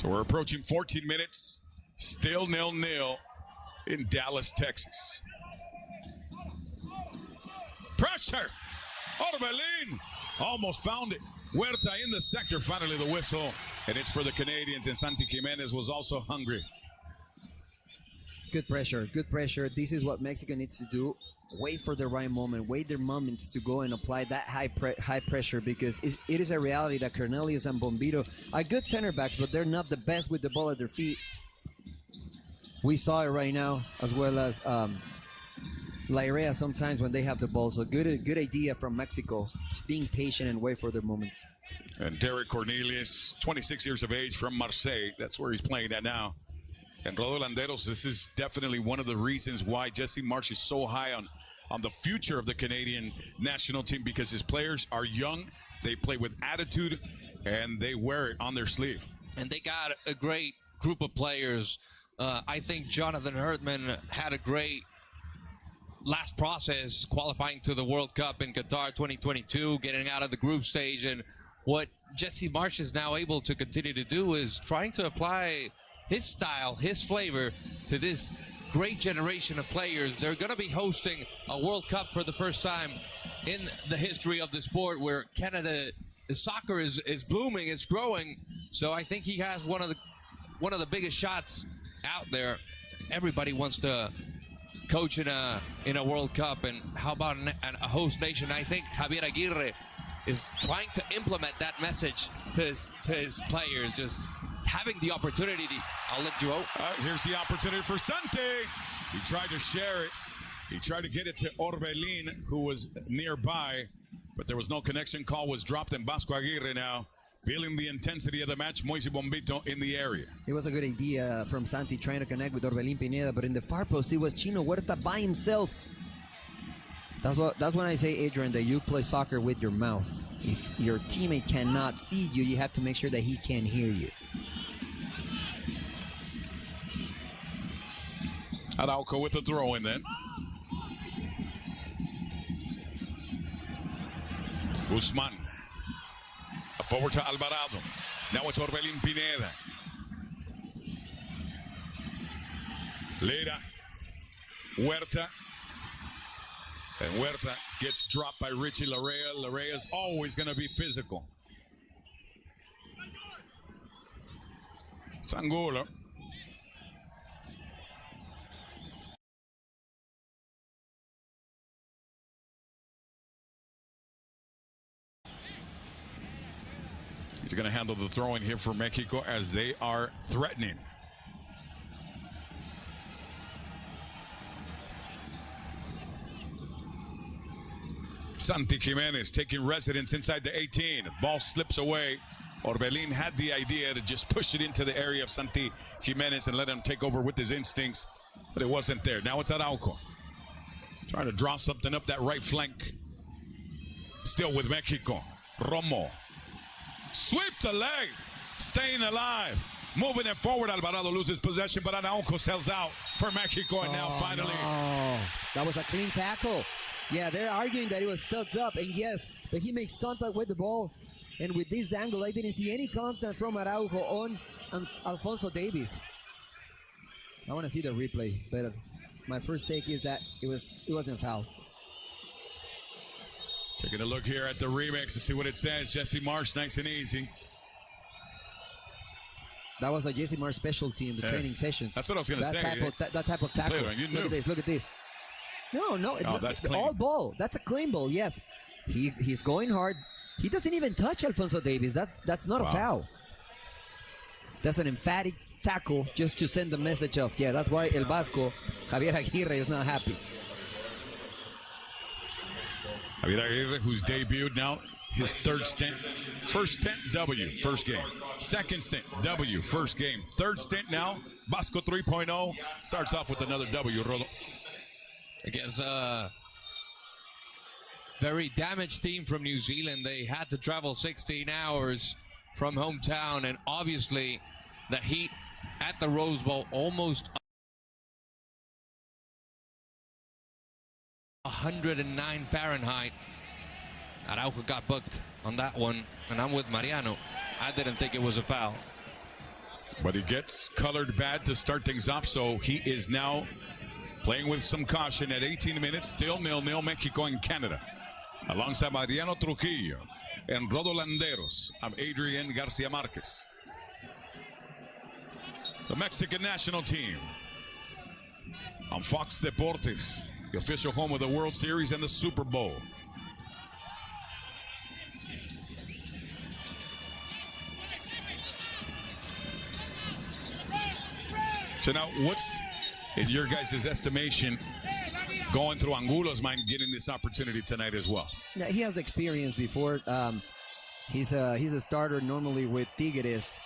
So we're approaching 14 minutes, still 0-0 in Dallas, Texas. Pressure! Orbelin almost found it. Huerta in the sector, finally the whistle, and it's for the Canadians, and Santi Jimenez was also hungry. Good pressure, good pressure. This is what Mexico needs to do. Wait for the right moment, wait their moments to go and apply that high pressure, because it is a reality that Cornelius and Bombito are good center backs, but they're not the best with the ball at their feet. We saw it right now, as well as Lairea sometimes when they have the ball. So good idea from Mexico, just being patient and wait for their moments. And Derek Cornelius, 26 years of age, from Marseille. That's where he's playing at now. And Rodolfo Landeros, this is definitely one of the reasons why Jesse Marsch is so high on the future of the Canadian national team, because his players are young, they play with attitude, and they wear it on their sleeve. And they got a great group of players. I think Jonathan Hertman had a great last process qualifying to the World Cup in Qatar 2022, getting out of the group stage. And what Jesse Marsch is now able to continue to do is trying to apply his style, his flavor to this great generation of players. They're going to be hosting a World Cup for the first time in the history of the sport, where Canada soccer is blooming, it's growing. So I think he has one of the biggest shots out there. Everybody wants to coach in a World Cup, and how about a host nation? I think Javier Aguirre is trying to implement that message to his players, just having the opportunity. I'll let you out. Here's the opportunity for Santi. He tried to share it. He tried to get it to Orbelin, who was nearby, but there was no connection. Call was dropped, and Vasco Aguirre now feeling the intensity of the match. Moise Bombito in the area. It was a good idea from Santi trying to connect with Orbelin Pineda, but in the far post, it was Chino Huerta by himself. That's when I say, Adrian, that you play soccer with your mouth. If your teammate cannot see you, you have to make sure that he can hear you. Araujo with the throw in then. Guzman. Forward to Alvarado. Now it's Orbelin Pineda. Lera. Huerta. And Huerta gets dropped by Richie Larea. Larea's always going to be physical. It's Angulo. He's going to handle the throw-in here for Mexico as they are threatening. Santi Jimenez taking residence inside the 18. The ball slips away. Orbelin had the idea to just push it into the area of Santi Jimenez and let him take over with his instincts, but it wasn't there. Now it's Araujo trying to draw something up that right flank. Still with Mexico. Romo. Sweep the leg. Staying alive. Moving it forward. Alvarado loses possession, but Araujo sells out for Mexico. And now finally. No. That was a clean tackle. Yeah, they're arguing that it was studs up. And yes, but he makes contact with the ball. And with this angle, I didn't see any contact from Araujo on Alphonso Davies. I want to see the replay, but my first take is that it wasn't foul. Taking a look here at the remix to see what it says. Jesse Marsch, nice and easy. That was a Jesse Marsch specialty in the training sessions. That's what I was going to say. That type of tackle. Look at this, look at this. No, that's clean. All ball. That's a clean ball, yes. He's going hard. He doesn't even touch Alphonso Davies. That's not a foul. That's an emphatic tackle just to send the message of, yeah, that's why El Vasco, Javier Aguirre, is not happy. Javier Aguirre, who's debuted now, his third stint. First stint, W, first game. Second stint, W, first game. Third stint now, Vasco 3.0. Starts off with another W, Rolo. Against a very damaged team from New Zealand. They had to travel 16 hours from hometown, and obviously the heat at the Rose Bowl almost 109 Fahrenheit. Araujo got booked on that one, and I'm with Mariano. I didn't think it was a foul. But he gets colored bad to start things off, so he is now playing with some caution at 18 minutes, still 0-0, Mexico and Canada. Alongside Mariano Trujillo and Rodolanderos, I'm Adrian Garcia Marquez. The Mexican national team on Fox Deportes, the official home of the World Series and the Super Bowl. So now, what's, in your guys' estimation, going through Angulo's mind getting this opportunity tonight as well? Yeah, he has experience before. He's a starter normally with Tigres.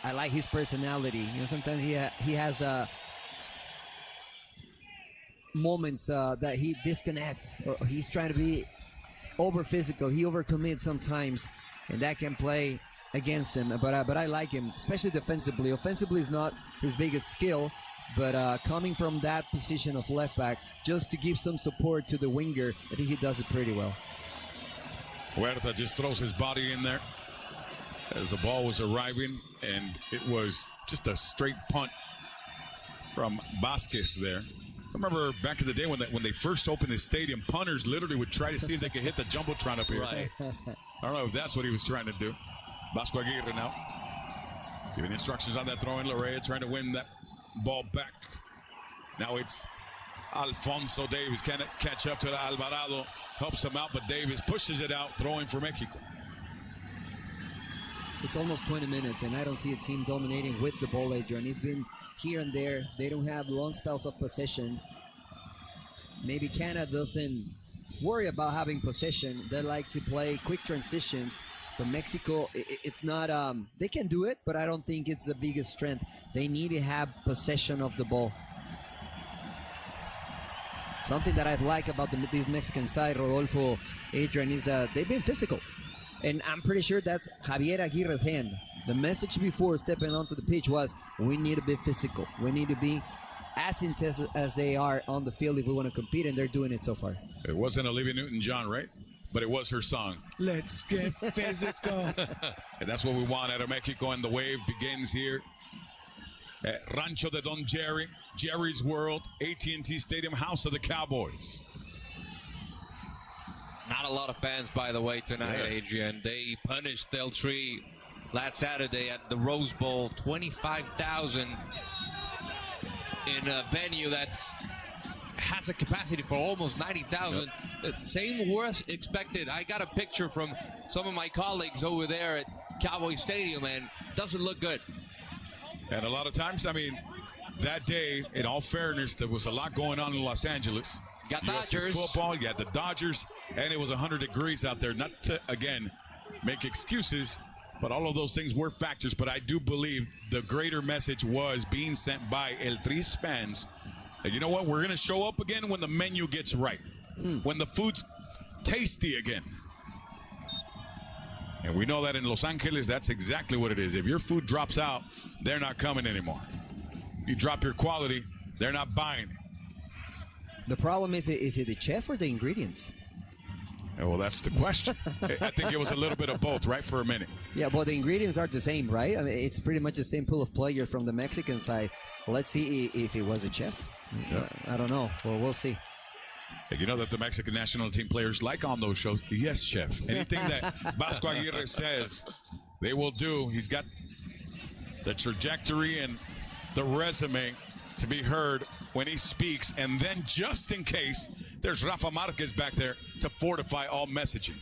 I like his personality. You know, sometimes he has moments that he disconnects. Or he's trying to be over physical. He overcommits sometimes, and that can play against him. But I like him, especially defensively. Offensively is not his biggest skill, but coming from that position of left back, just to give some support to the winger, I think he does it pretty well. Huerta just throws his body in there as the ball was arriving, and it was just a straight punt from Vasquez there. I remember back in the day when they first opened the stadium, punters literally would try to see if they could hit the jumbotron up here. Right. I don't know if that's what he was trying to do. Vasco Aguirre now giving instructions on that throw in. Larrea trying to win that ball back. Now it's Alfonso Davis. Can it catch up to Alvarado? Helps him out, but Davis pushes it out, throwing for Mexico. It's almost 20 minutes, and I don't see a team dominating with the ball, Adrian. It's been here and there. They don't have long spells of possession. Maybe Canada doesn't worry about having possession. They like to play quick transitions. But Mexico, it's not, they can do it, but I don't think it's the biggest strength. They need to have possession of the ball. Something that I like about this Mexican side, Rodolfo, Adrian, is that they've been physical. And I'm pretty sure that's Javier Aguirre's hand. The message before stepping onto the pitch was, we need to be physical. We need to be as intense as they are on the field if we want to compete, and they're doing it so far. It wasn't Olivia Newton-John, right? But it was her song, Let's Get Physical. And that's what we want out of Mexico, and the wave begins here at Rancho de Don Jerry, Jerry's World, AT&T Stadium, house of the Cowboys. Not a lot of fans, by the way, tonight, Yeah. Adrian. They punished Del Tree last Saturday at the Rose Bowl. 25,000 in a venue that's has a capacity for almost 90,000. Yep. Same worst expected. I got a picture from some of my colleagues over there at Cowboy Stadium, and doesn't look good. And a lot of times, I mean, that day, in all fairness, there was a lot going on in Los Angeles. Got USC Dodgers. football, you had the Dodgers, and it was 100 degrees out there. Not to, again, make excuses, but all of those things were factors. But I do believe the greater message was being sent by El Tri's fans. And you know what? We're going to show up again when the menu gets right, when the food's tasty again. And we know that in Los Angeles, that's exactly what it is. If your food drops out, they're not coming anymore. You drop your quality, they're not buying it. The problem is it the chef or the ingredients? Well, that's the question. I think it was a little bit of both, right, for a minute. Yeah, but the ingredients are the same, right? I mean, it's pretty much the same pool of players from the Mexican side. Let's see if it was a chef. Yeah. I don't know. Well, we'll see. And you know that the Mexican national team players like on those shows. Yes, chef. Anything that Vasco Aguirre says, they will do. He's got the trajectory and the resume to be heard when he speaks. And then just in case, there's Rafa Marquez back there to fortify all messaging.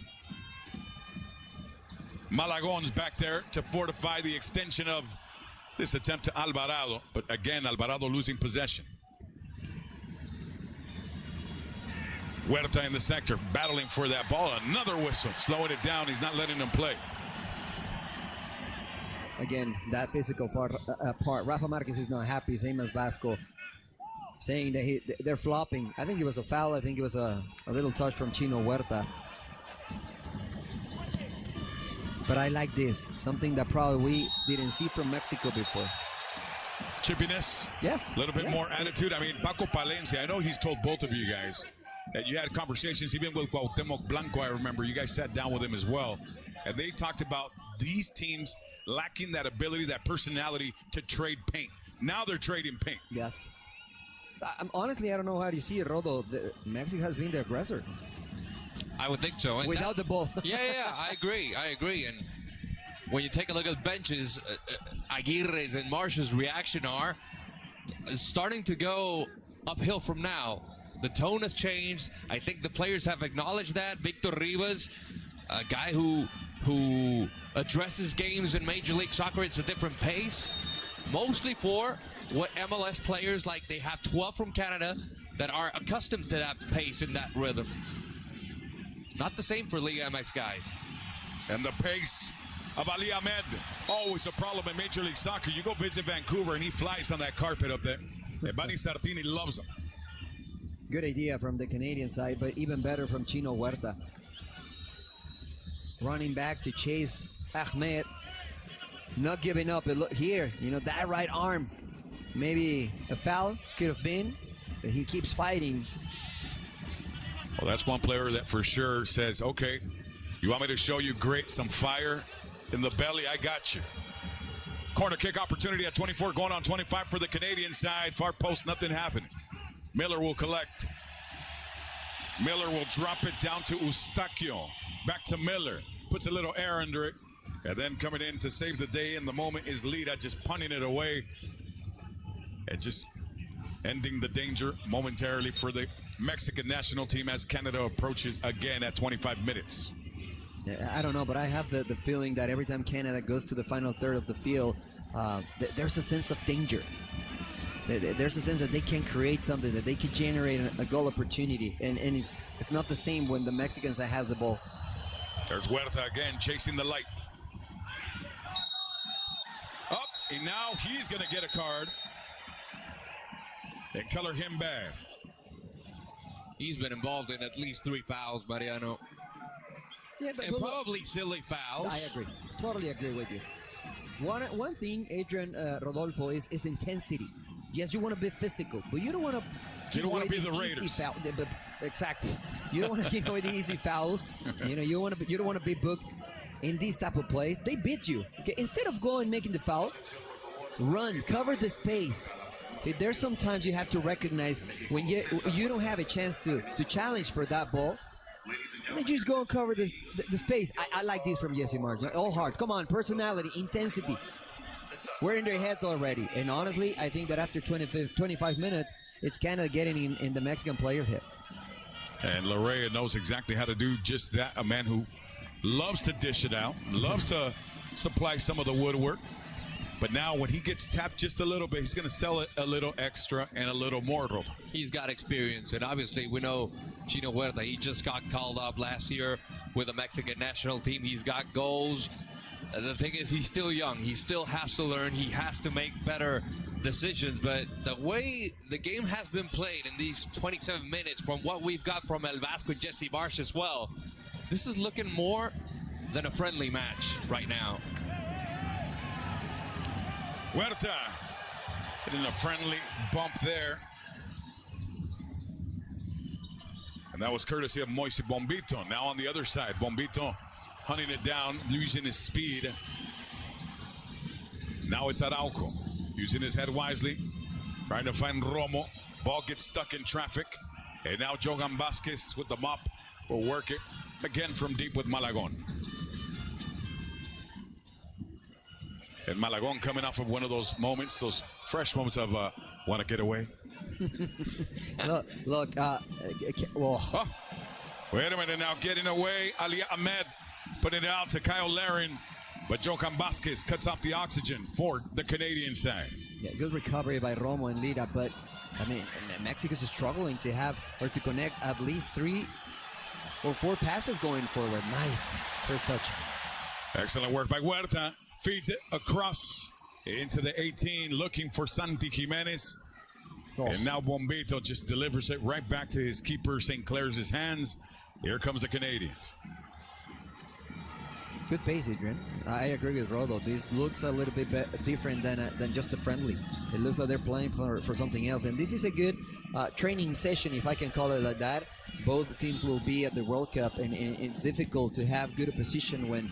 Malagon's back there to fortify the extension of this attempt to Alvarado. But again, Alvarado losing possession. Huerta in the sector, battling for that ball. Another whistle, slowing it down. He's not letting him play. Again, that physical part. Rafa Marquez is not happy, same as Vasco, saying that they're flopping. I think it was a foul. I think it was a little touch from Chino Huerta. But I like this, something that probably we didn't see from Mexico before. Chippiness. Yes. A little bit yes. more attitude. I mean, Paco Palencia, I know he's told both of you guys that you had conversations, even with Cuauhtemoc Blanco, I remember. You guys sat down with him as well. And they talked about these teams lacking that ability, that personality to trade paint. Now they're trading paint. Yes. Honestly, I don't know how you see it, Rodo. Mexico has been the aggressor. I would think so. And Without the ball. yeah, I agree. And when you take a look at the benches, Aguirre's and Marsh's reaction are starting to go uphill from now. The tone has changed. I think the players have acknowledged that. Victor Rivas, a guy who addresses games in Major League Soccer, it's a different pace. Mostly for what MLS players, like they have 12 from Canada that are accustomed to that pace and that rhythm. Not the same for Liga MX guys. And the pace of Ali Ahmed, always a problem in Major League Soccer. You go visit Vancouver and he flies on that carpet up there. And Bani Sartini loves him. Good idea from the Canadian side, but even better from Chino Huerta. Running back to chase Ahmed. Not giving up. But look here, that right arm. Maybe a foul could have been, but he keeps fighting. Well, that's one player that for sure says, okay, you want me to show you some fire in the belly? I got you. Corner kick opportunity at 24, going on 25 for the Canadian side. Far post, nothing happened. Miller will collect. Miller will drop it down to Eustaquio. Back to Miller. Puts a little air under it. And then coming in to save the day in the moment is Lida, just punting it away. And just ending the danger momentarily for the Mexican national team as Canada approaches again at 25 minutes. I don't know, but I have the feeling that every time Canada goes to the final third of the field, there's a sense of danger. There's a sense that they can create something, that they can generate a goal opportunity, and it's not the same when the Mexicans has the ball. There's Huerta again chasing the light. Up, and now he's going to get a card and color him bad. He's been involved in at least 3 fouls, Mariano. Yeah, but probably silly fouls. I agree. Totally agree with you. One thing, Adrian, Rodolfo, is intensity. Yes, you want to be physical, but you don't want to. You don't want to be the Raiders. Exactly. You don't want to give away the easy fouls. You don't want to be booked in these type of plays. They beat you. Okay, instead of going making the foul, run, cover the space. Okay, there's sometimes you have to recognize when you don't have a chance to challenge for that ball. They just go and cover the space. I like this from Jesse Marsh. All heart. Come on, personality, intensity. We're in their heads already. And honestly, I think that after 25 minutes, it's Canada getting in the Mexican player's head. And Larrea knows exactly how to do just that. A man who loves to dish it out, loves to supply some of the woodwork. But now when he gets tapped just a little bit, he's going to sell it a little extra and a little more. He's got experience, and obviously we know Chino Huerta, he just got called up last year with the Mexican national team. He's got goals. The thing is, he's still young. He still has to learn. He has to make better decisions. But the way the game has been played in these 27 minutes, from what we've got from El Vasco and Jesse Marsh as well, this is looking more than a friendly match right now. Huerta getting a friendly bump there. And that was courtesy of Moise Bombito. Now on the other side, Bombito hunting it down, losing his speed. Now it's Araujo, using his head wisely, trying to find Romo. Ball gets stuck in traffic. And now Jogan Vasquez with the mop will work it again from deep with Malagon. And Malagon coming off of one of those moments, those fresh moments of want to get away. Look, Oh, wait a minute now, getting away. Ali Ahmed putting it out to Kyle Larin. But Jogan Vasquez cuts off the oxygen for the Canadian side. Yeah, good recovery by Romo and Lida, but I mean, Mexico's struggling to have or to connect at least 3 or 4 passes going forward. Nice first touch. Excellent work by Huerta. Feeds it across into the 18, looking for Santi Jimenez. Oh. And now Bombito just delivers it right back to his keeper, St. Clair's hands. Here comes the Canadians. Good pace, Adrian. I agree with Rodo. This looks a little bit different than just a friendly. It looks like they're playing for something else. And this is a good training session, if I can call it like that. Both teams will be at the World Cup, and it's difficult to have good opposition when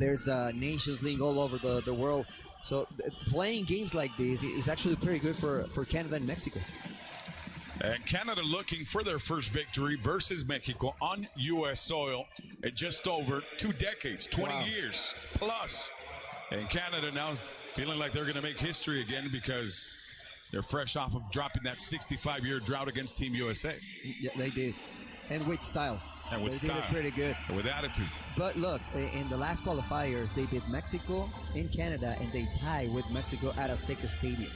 There's Nations League all over the world. So playing games like this is actually pretty good for Canada and Mexico. And Canada looking for their first victory versus Mexico on U.S. soil in just over 2 decades, 20 years plus. And Canada now feeling like they're going to make history again because they're fresh off of dropping that 65-year drought against Team USA. Yeah, they did. And with style. And with they style. did it pretty good. And with attitude. But look, in the last qualifiers, they beat Mexico in Canada, and they tied with Mexico at Azteca Stadium.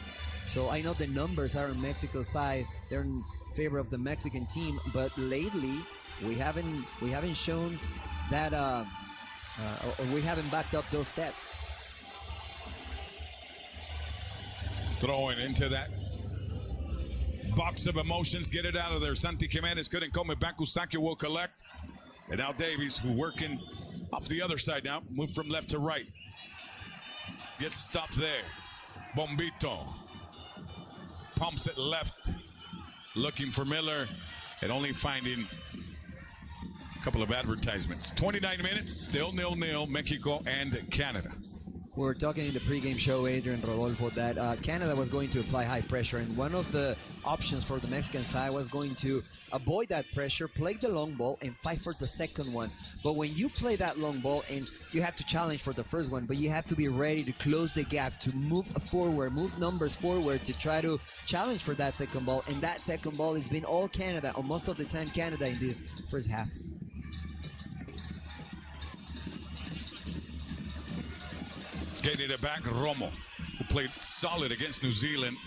So I know the numbers are on Mexico's side; they're in favor of the Mexican team. But lately, we haven't shown that we haven't backed up those stats. Throwing into that box of emotions, get it out of there. Santi Jimenez couldn't come it back. Eustaquio will collect. And now Davies, who working off the other side now, move from left to right. Gets stopped there. Bombito pumps it left, looking for Miller, and only finding a couple of advertisements. 29 minutes, still 0-0, Mexico and Canada. We were talking in the pregame show, Adrian, Rodolfo, that Canada was going to apply high pressure, and one of the options for the Mexican side was going to avoid that pressure, play the long ball, and fight for the second one. But when you play that long ball, and you have to challenge for the first one, but you have to be ready to close the gap, to move forward, move numbers forward, to try to challenge for that second ball. And that second ball, it's been all Canada, or most of the time Canada in this first half. Getting it back, Romo, who played solid against New Zealand.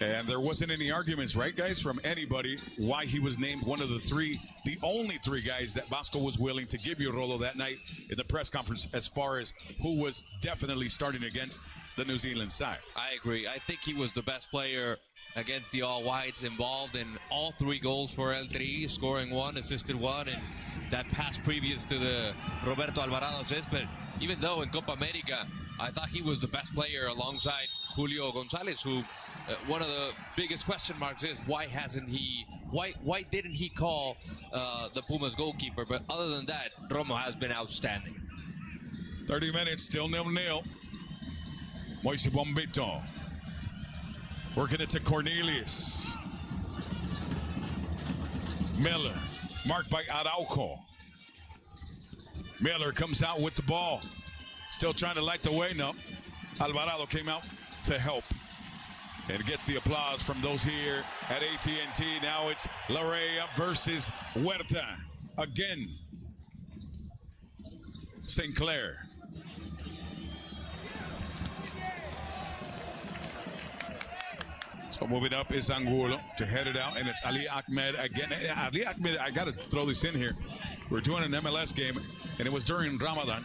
And there wasn't any arguments, right, guys, from anybody why he was named one of the only three guys that Vasco was willing to give you, Rolo, that night in the press conference as far as who was definitely starting against the New Zealand side. I agree. I think he was the best player against the All Whites, involved in all 3 goals for El Tri, scoring 1, assisted 1, and that pass previous to the Roberto Alvarado assist. But even though in Copa America, I thought he was the best player alongside Julio Gonzalez, who one of the biggest question marks is why didn't he call the Pumas goalkeeper? But other than that, Romo has been outstanding. 30 minutes, still 0-0. Moise Bombito working it to Cornelius. Miller, marked by Araujo. Miller comes out with the ball. Still trying to light the way. No. Alvarado came out to help. And gets the applause from those here at AT&T. Now it's Larrea versus Huerta. Again. St. Clair. So moving up is Angulo to head it out, and it's Ali Ahmed again. Ali Ahmed, I got to throw this in here. We're doing an MLS game, and it was during Ramadan,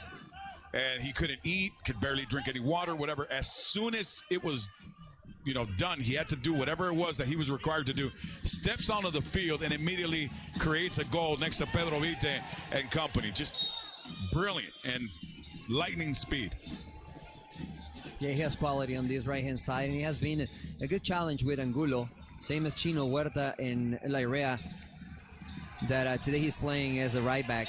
and he couldn't eat, could barely drink any water, whatever. As soon as it was, done, he had to do whatever it was that he was required to do. Steps onto the field and immediately creates a goal next to Pedro Vite and company. Just brilliant and lightning speed. Yeah, he has quality on this right-hand side, and he has been a good challenge with Angulo, same as Chino, Huerta, and Larrea, that today he's playing as a right back.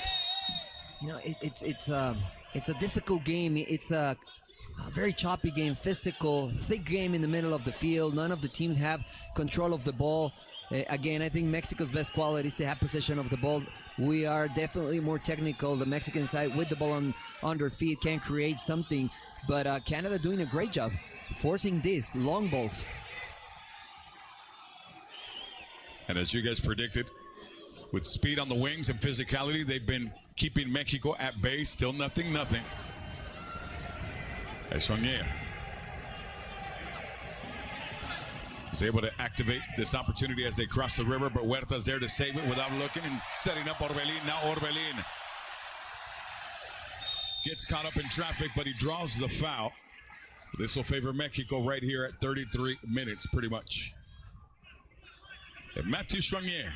It's a difficult game. It's a very choppy game, physical, thick game in the middle of the field. None of the teams have control of the ball. Again, I think Mexico's best quality is to have possession of the ball. We are definitely more technical. The Mexican side with the ball on their feet can create something. But Canada doing a great job forcing these long balls. And as you guys predicted, with speed on the wings and physicality, they've been keeping Mexico at bay. Still 0-0. Esonier is able to activate this opportunity as they cross the river, but Huerta's there to save it without looking and setting up Orbelin. Now Orbelin gets caught up in traffic, but he draws the foul. This will favor Mexico right here at 33 minutes, pretty much. And Mathieu Choinière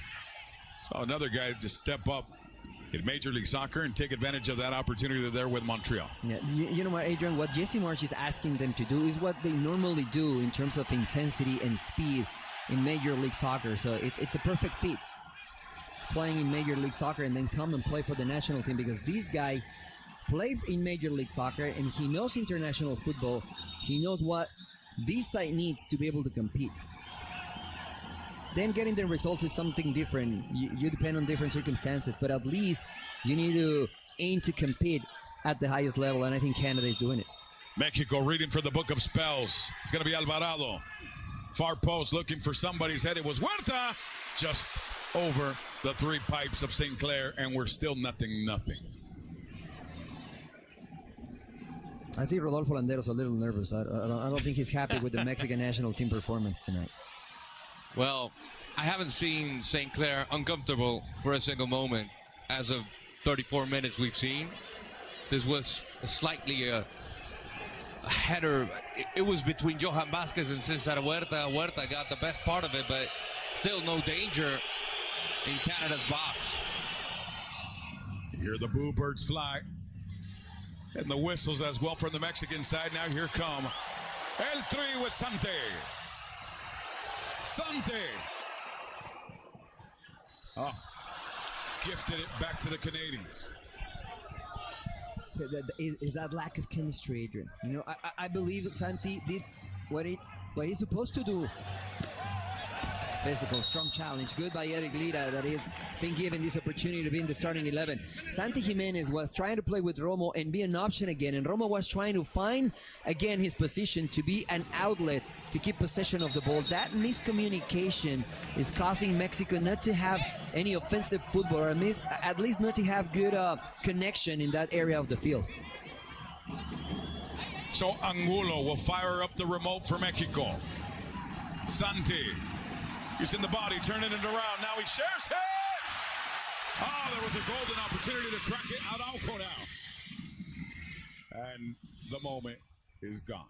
saw another guy just step up in Major League Soccer and take advantage of that opportunity there with Montreal. Yeah, you know what, Adrian? What Jesse March is asking them to do is what they normally do in terms of intensity and speed in Major League Soccer. So it's a perfect fit, playing in Major League Soccer and then come and play for the national team, because this guy played in Major League Soccer and he knows international football. He knows what this side needs to be able to compete. Then getting the results is something different. You depend on different circumstances, but at least you need to aim to compete at the highest level, and I think Canada is doing it. Mexico reading for the book of spells. It's going to be Alvarado. Far post looking for somebody's head. It was Huerta just over the three pipes of St. Clair, and we're still nothing. I think Rodolfo Landero's a little nervous. I don't think he's happy with the Mexican national team performance tonight. Well, I haven't seen St. Clair uncomfortable for a single moment as of 34 minutes we've seen. This was slightly a header. It was between Johan Vasquez and Cesar Huerta. Huerta got the best part of it, but still no danger in Canada's box. You hear the boo birds fly. And the whistles as well from the Mexican side. Now here come El Tri with Sante. Oh, gifted it back to the Canadians. Is that lack of chemistry, Adrian? You know, I believe Santi did what he's supposed to do. Physical, strong challenge. Good by Eric Lira that he's been given this opportunity to be in the starting 11. Santi Jimenez was trying to play with Romo and be an option again. And Romo was trying to find, again, his position to be an outlet to keep possession of the ball. That miscommunication is causing Mexico not to have any offensive football, or at least not to have good connection in that area of the field. So Angulo will fire up the remote for Mexico. Santi. He's in the body, turning it around. Now he shares it. Oh, there was a golden opportunity to crack it. Araujo now. And the moment is gone.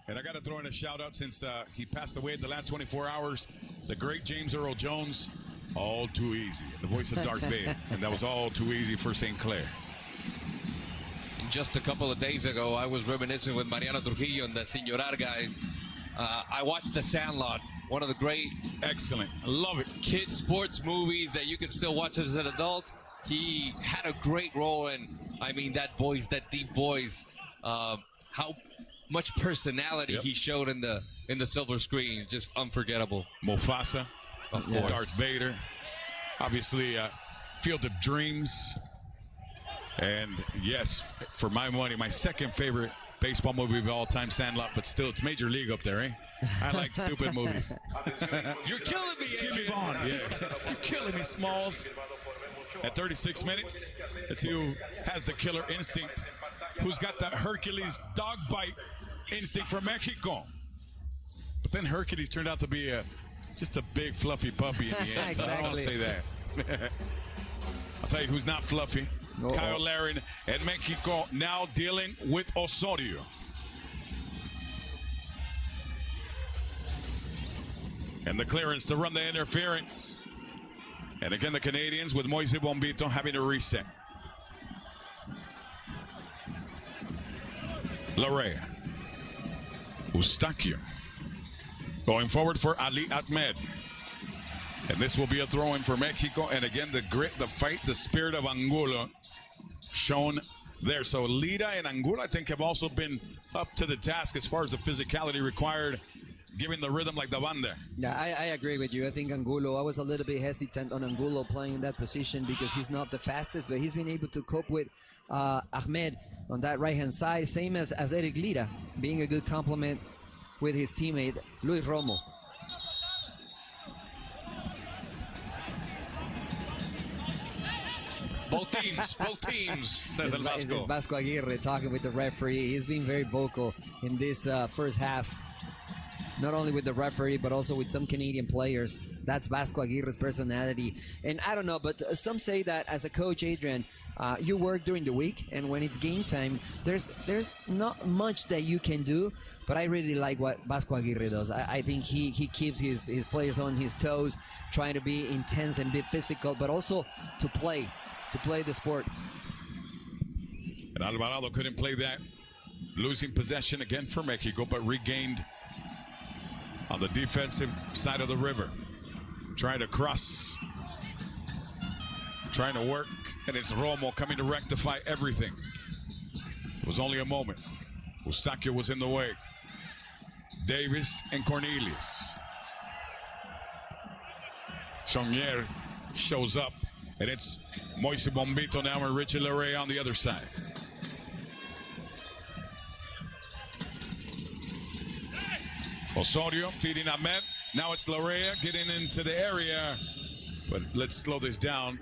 And I got to throw in a shout out since he passed away in the last 24 hours. The great James Earl Jones, all too easy. The voice of Darth Vader. And that was all too easy for St. Clair. Just a couple of days ago, I was reminiscing with Mariano Trujillo and the Sin Llorar guys. I watched The Sandlot, one of the great, excellent, I love it, kids sports movies that you can still watch as an adult. He had a great role, and I mean that voice, that deep voice, how much personality he showed in the silver screen, just unforgettable. Mufasa, of course, Darth Vader, obviously Field of Dreams, and yes, for my money, my second favorite baseball movie of all time, Sandlot, but still it's Major League up there, eh? I like stupid movies. You're killing me, Jimmy Bond, yeah. You're killing me, Smalls. At 36 minutes, let's see who has the killer instinct, who's got the Hercules dog bite instinct from Mexico. But then Hercules turned out to be just a big fluffy puppy in the end. Exactly. So I don't want to say that. I'll tell you who's not fluffy. Kyle Larin and Mexico now dealing with Osorio. And the clearance to run the interference. And again, the Canadians with Moise Bombito having to reset. Larea. Eustaquio. Going forward for Ali Ahmed. And this will be a throw-in for Mexico. And again, the grit, the fight, the spirit of Angulo shown there. So Lira and Angulo, I think, have also been up to the task as far as the physicality required, giving the rhythm like the banda. Yeah, I agree with you. I think Angulo, I was a little bit hesitant on Angulo playing in that position because he's not the fastest, but he's been able to cope with Ahmed on that right-hand side, same as Eric Lira, being a good complement with his teammate, Luis Romo. Both teams, says El Vasco. Vasco Aguirre talking with the referee. He's been very vocal in this first half, not only with the referee, but also with some Canadian players. That's Vasco Aguirre's personality. And I don't know, but some say that as a coach, Adrian, you work during the week, and when it's game time, there's not much that you can do. But I really like what Vasco Aguirre does. I think he keeps his players on his toes, trying to be intense and be physical, but also to play the sport. And Alvarado couldn't play that. Losing possession again for Mexico, but regained on the defensive side of the river. Trying to cross trying to work, and it's Romo coming to rectify everything. It was only a moment. Eustaquio was in the way. Davis and Cornelius. Chonier shows up, and it's Moise Bombito now and Richie Larrea on the other side. Osorio feeding Ahmed. Now it's Larrea getting into the area. But let's slow this down.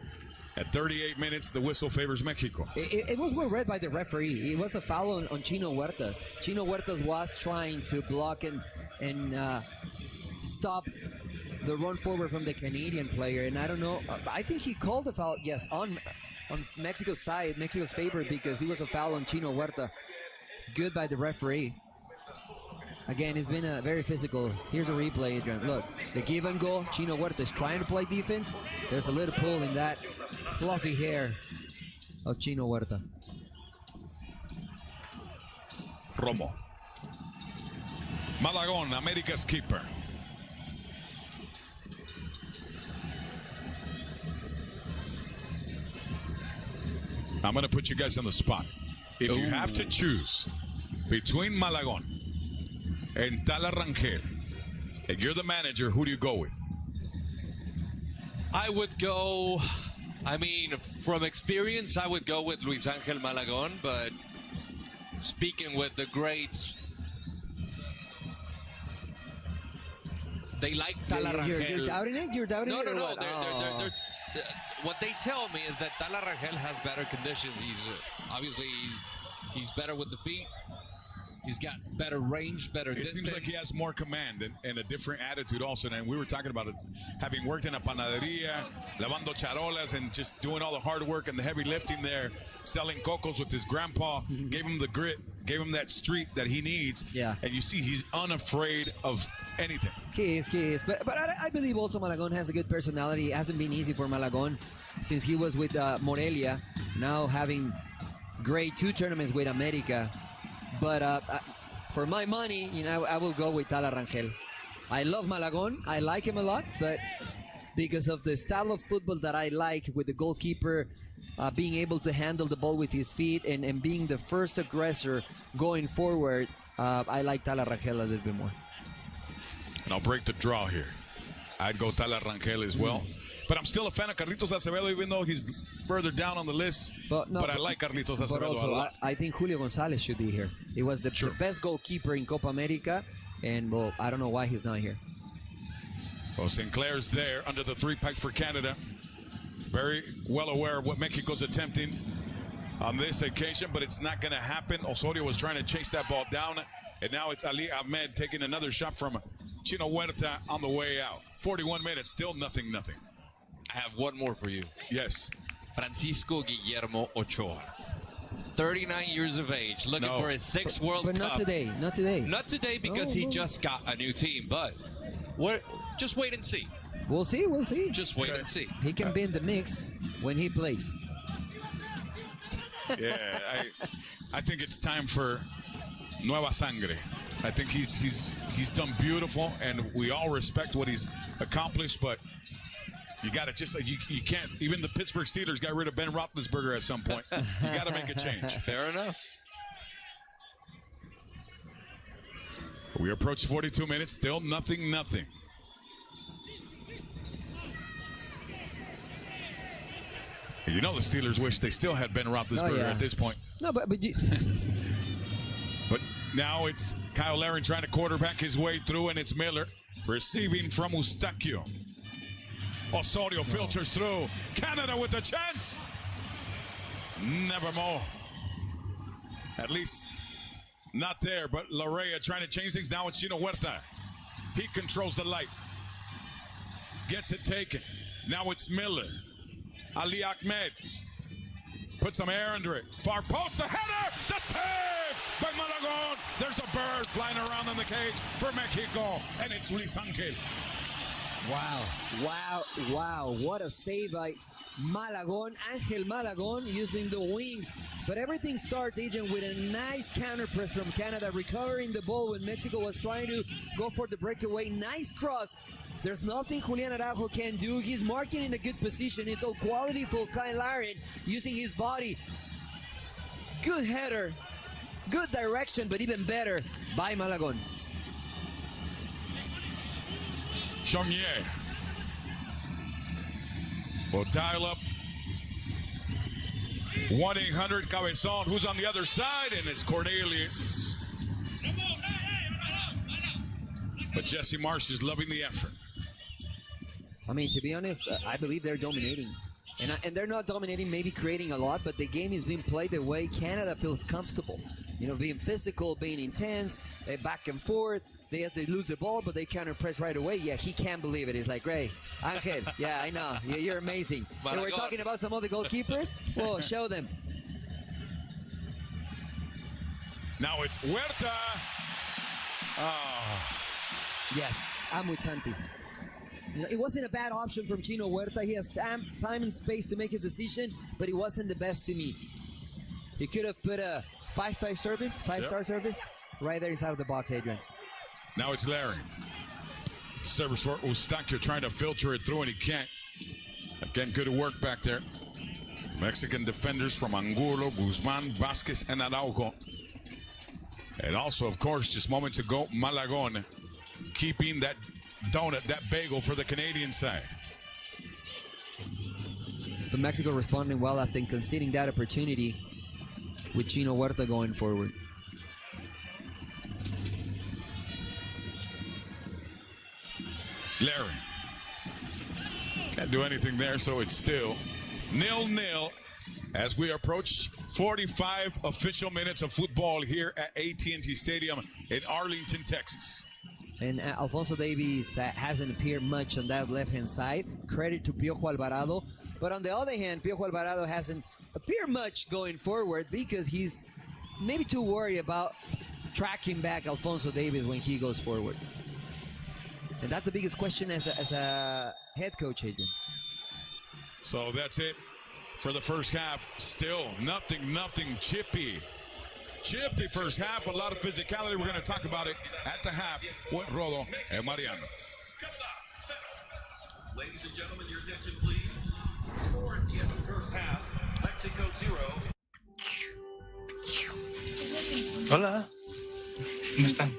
At 38 minutes, the whistle favors Mexico. It was well read by the referee. It was a foul on Chino Huertas. Chino Huertas was trying to block and stop the run forward from the Canadian player. And I don't know. I think he called the foul, yes, on Mexico's side, Mexico's favor, because it was a foul on Chino Huerta. Good by the referee. Again, it's been very physical. Here's a replay, Adrian. Look, the give and go. Chino Huerta is trying to play defense. There's a little pull in that fluffy hair of Chino Huerta. Romo. Malagon, America's keeper. I'm going to put you guys on the spot. If you have to choose between Malagon and Tala Rangel, and you're the manager, who do you go with? I would go, I mean, from experience, I would go with Luis Angel Malagon, but speaking with the greats, they like Tala Rangel. You're doubting it? You're doubting it? No. What? What they tell me is that Tala Rangel has better conditions. He's obviously he's better with the feet. He's got better range, better distance. It seems like he has more command and a different attitude also. And we were talking about it, having worked in a panaderia, lavando charolas, and just doing all the hard work and the heavy lifting there, selling cocos with his grandpa, gave him the grit, gave him that street that he needs. Yeah. And you see he's unafraid of anything. He is. But I believe also Malagon has a good personality. It hasn't been easy for Malagon since he was with Morelia, now having great 2 tournaments with America. But for my money, I will go with Tala Rangel. I love Malagon. I like him a lot, but because of the style of football that I like with the goalkeeper being able to handle the ball with his feet and being the first aggressor going forward, I like Tala Rangel a little bit more. And I'll break the draw here. I'd go Tala Rangel as well. But I'm still a fan of Carlitos Acevedo, even though he's further down on the list. But I like Carlitos Acevedo but also, a lot. I think Julio Gonzalez should be here. He was the best goalkeeper in Copa America, and well, I don't know why he's not here. Well, Sinclair's there under the 3 packs for Canada. Very well aware of what Mexico's attempting on this occasion, but it's not going to happen. Osorio was trying to chase that ball down, and now it's Ali Ahmed taking another shot from Chino Huerta on the way out. 41 minutes, still nothing. I have one more for you. Yes. Francisco Guillermo Ochoa. 39 years of age, looking for his 6th World Cup. But not today. Not today because he just got a new team, but just wait and see. We'll see. Just wait and see. He can be in the mix when he plays. Yeah, I think it's time for Nueva Sangre. I think he's done beautiful, and we all respect what he's accomplished, but you got to just you can't. Even the Pittsburgh Steelers got rid of Ben Roethlisberger at some point. You got to make a change. Fair enough. We approach 42 minutes, still nothing. You know the Steelers wish they still had Ben Roethlisberger at this point. No, but you... But now it's Kyle Larin trying to quarterback his way through, and it's Miller receiving from Eustaquio. Osorio filters through. Canada with a chance. Nevermore. At least not there, but Larrea trying to change things. Now it's Chino Huerta. He controls the light. Gets it taken. Now it's Miller. Ali Ahmed. Put some air under it. Far post, the header. The save by Malagon. There's a bird flying around in the cage for Mexico. And it's Luis Angel. Wow. What a save by Angel Malagon using the wings. But everything starts, Adrian, with a nice counter press from Canada, recovering the ball when Mexico was trying to go for the breakaway. Nice cross There's nothing Julian Araujo can do. He's marking in a good position. It's all quality for Kyle Laren using his body. Good header, good direction, but even better by Malagon. Chonier will dial up 1-800 Cabezon. Who's on the other side? And it's Cornelius. But Jesse Marsh is loving the effort. I mean, to be honest, I believe they're dominating. And they're not dominating, maybe creating a lot, but the game is being played the way Canada feels comfortable. You know, being physical, being intense, back and forth. They lose the ball, but they counter press right away. Yeah, he can't believe it. He's like, great, Angel, yeah, I know, you're amazing. And we're talking about some other goalkeepers. Well, show them. Now it's Huerta. Oh. Yes, I'm with Santi. You know, it wasn't a bad option from Chino Huerta. He has time and space to make his decision, but it wasn't the best to me. He could have put a five-star service right there inside of the box, Adrian. Now it's Larry. Service for Eustaquio trying to filter it through, and he can't. Again, good work back there. Mexican defenders from Angulo, Guzman, Vasquez, and Araujo. And also, of course, just moments ago, Malagon keeping that donut, that bagel for the Canadian side. The Mexico responding well after conceding that opportunity with Chino Huerta going forward. Larry. Can't do anything there, so it's still 0-0 as we approach 45 official minutes of football here at AT&T Stadium in Arlington, Texas. And Alfonso Davies hasn't appeared much on that left-hand side. Credit to Piojo Alvarado. But on the other hand, Piojo Alvarado hasn't appeared much going forward because he's maybe too worried about tracking back Alfonso Davies when he goes forward. And that's the biggest question as a head coach, Adrian. So that's it for the first half. Still nothing chippy. Chippy first half, a lot of physicality. We're going to talk about it at the half with Rodo and Mariano. Ladies and gentlemen, your attention please. Score at the end of the first half. Mexico 0. Hola. ¿Cómo están?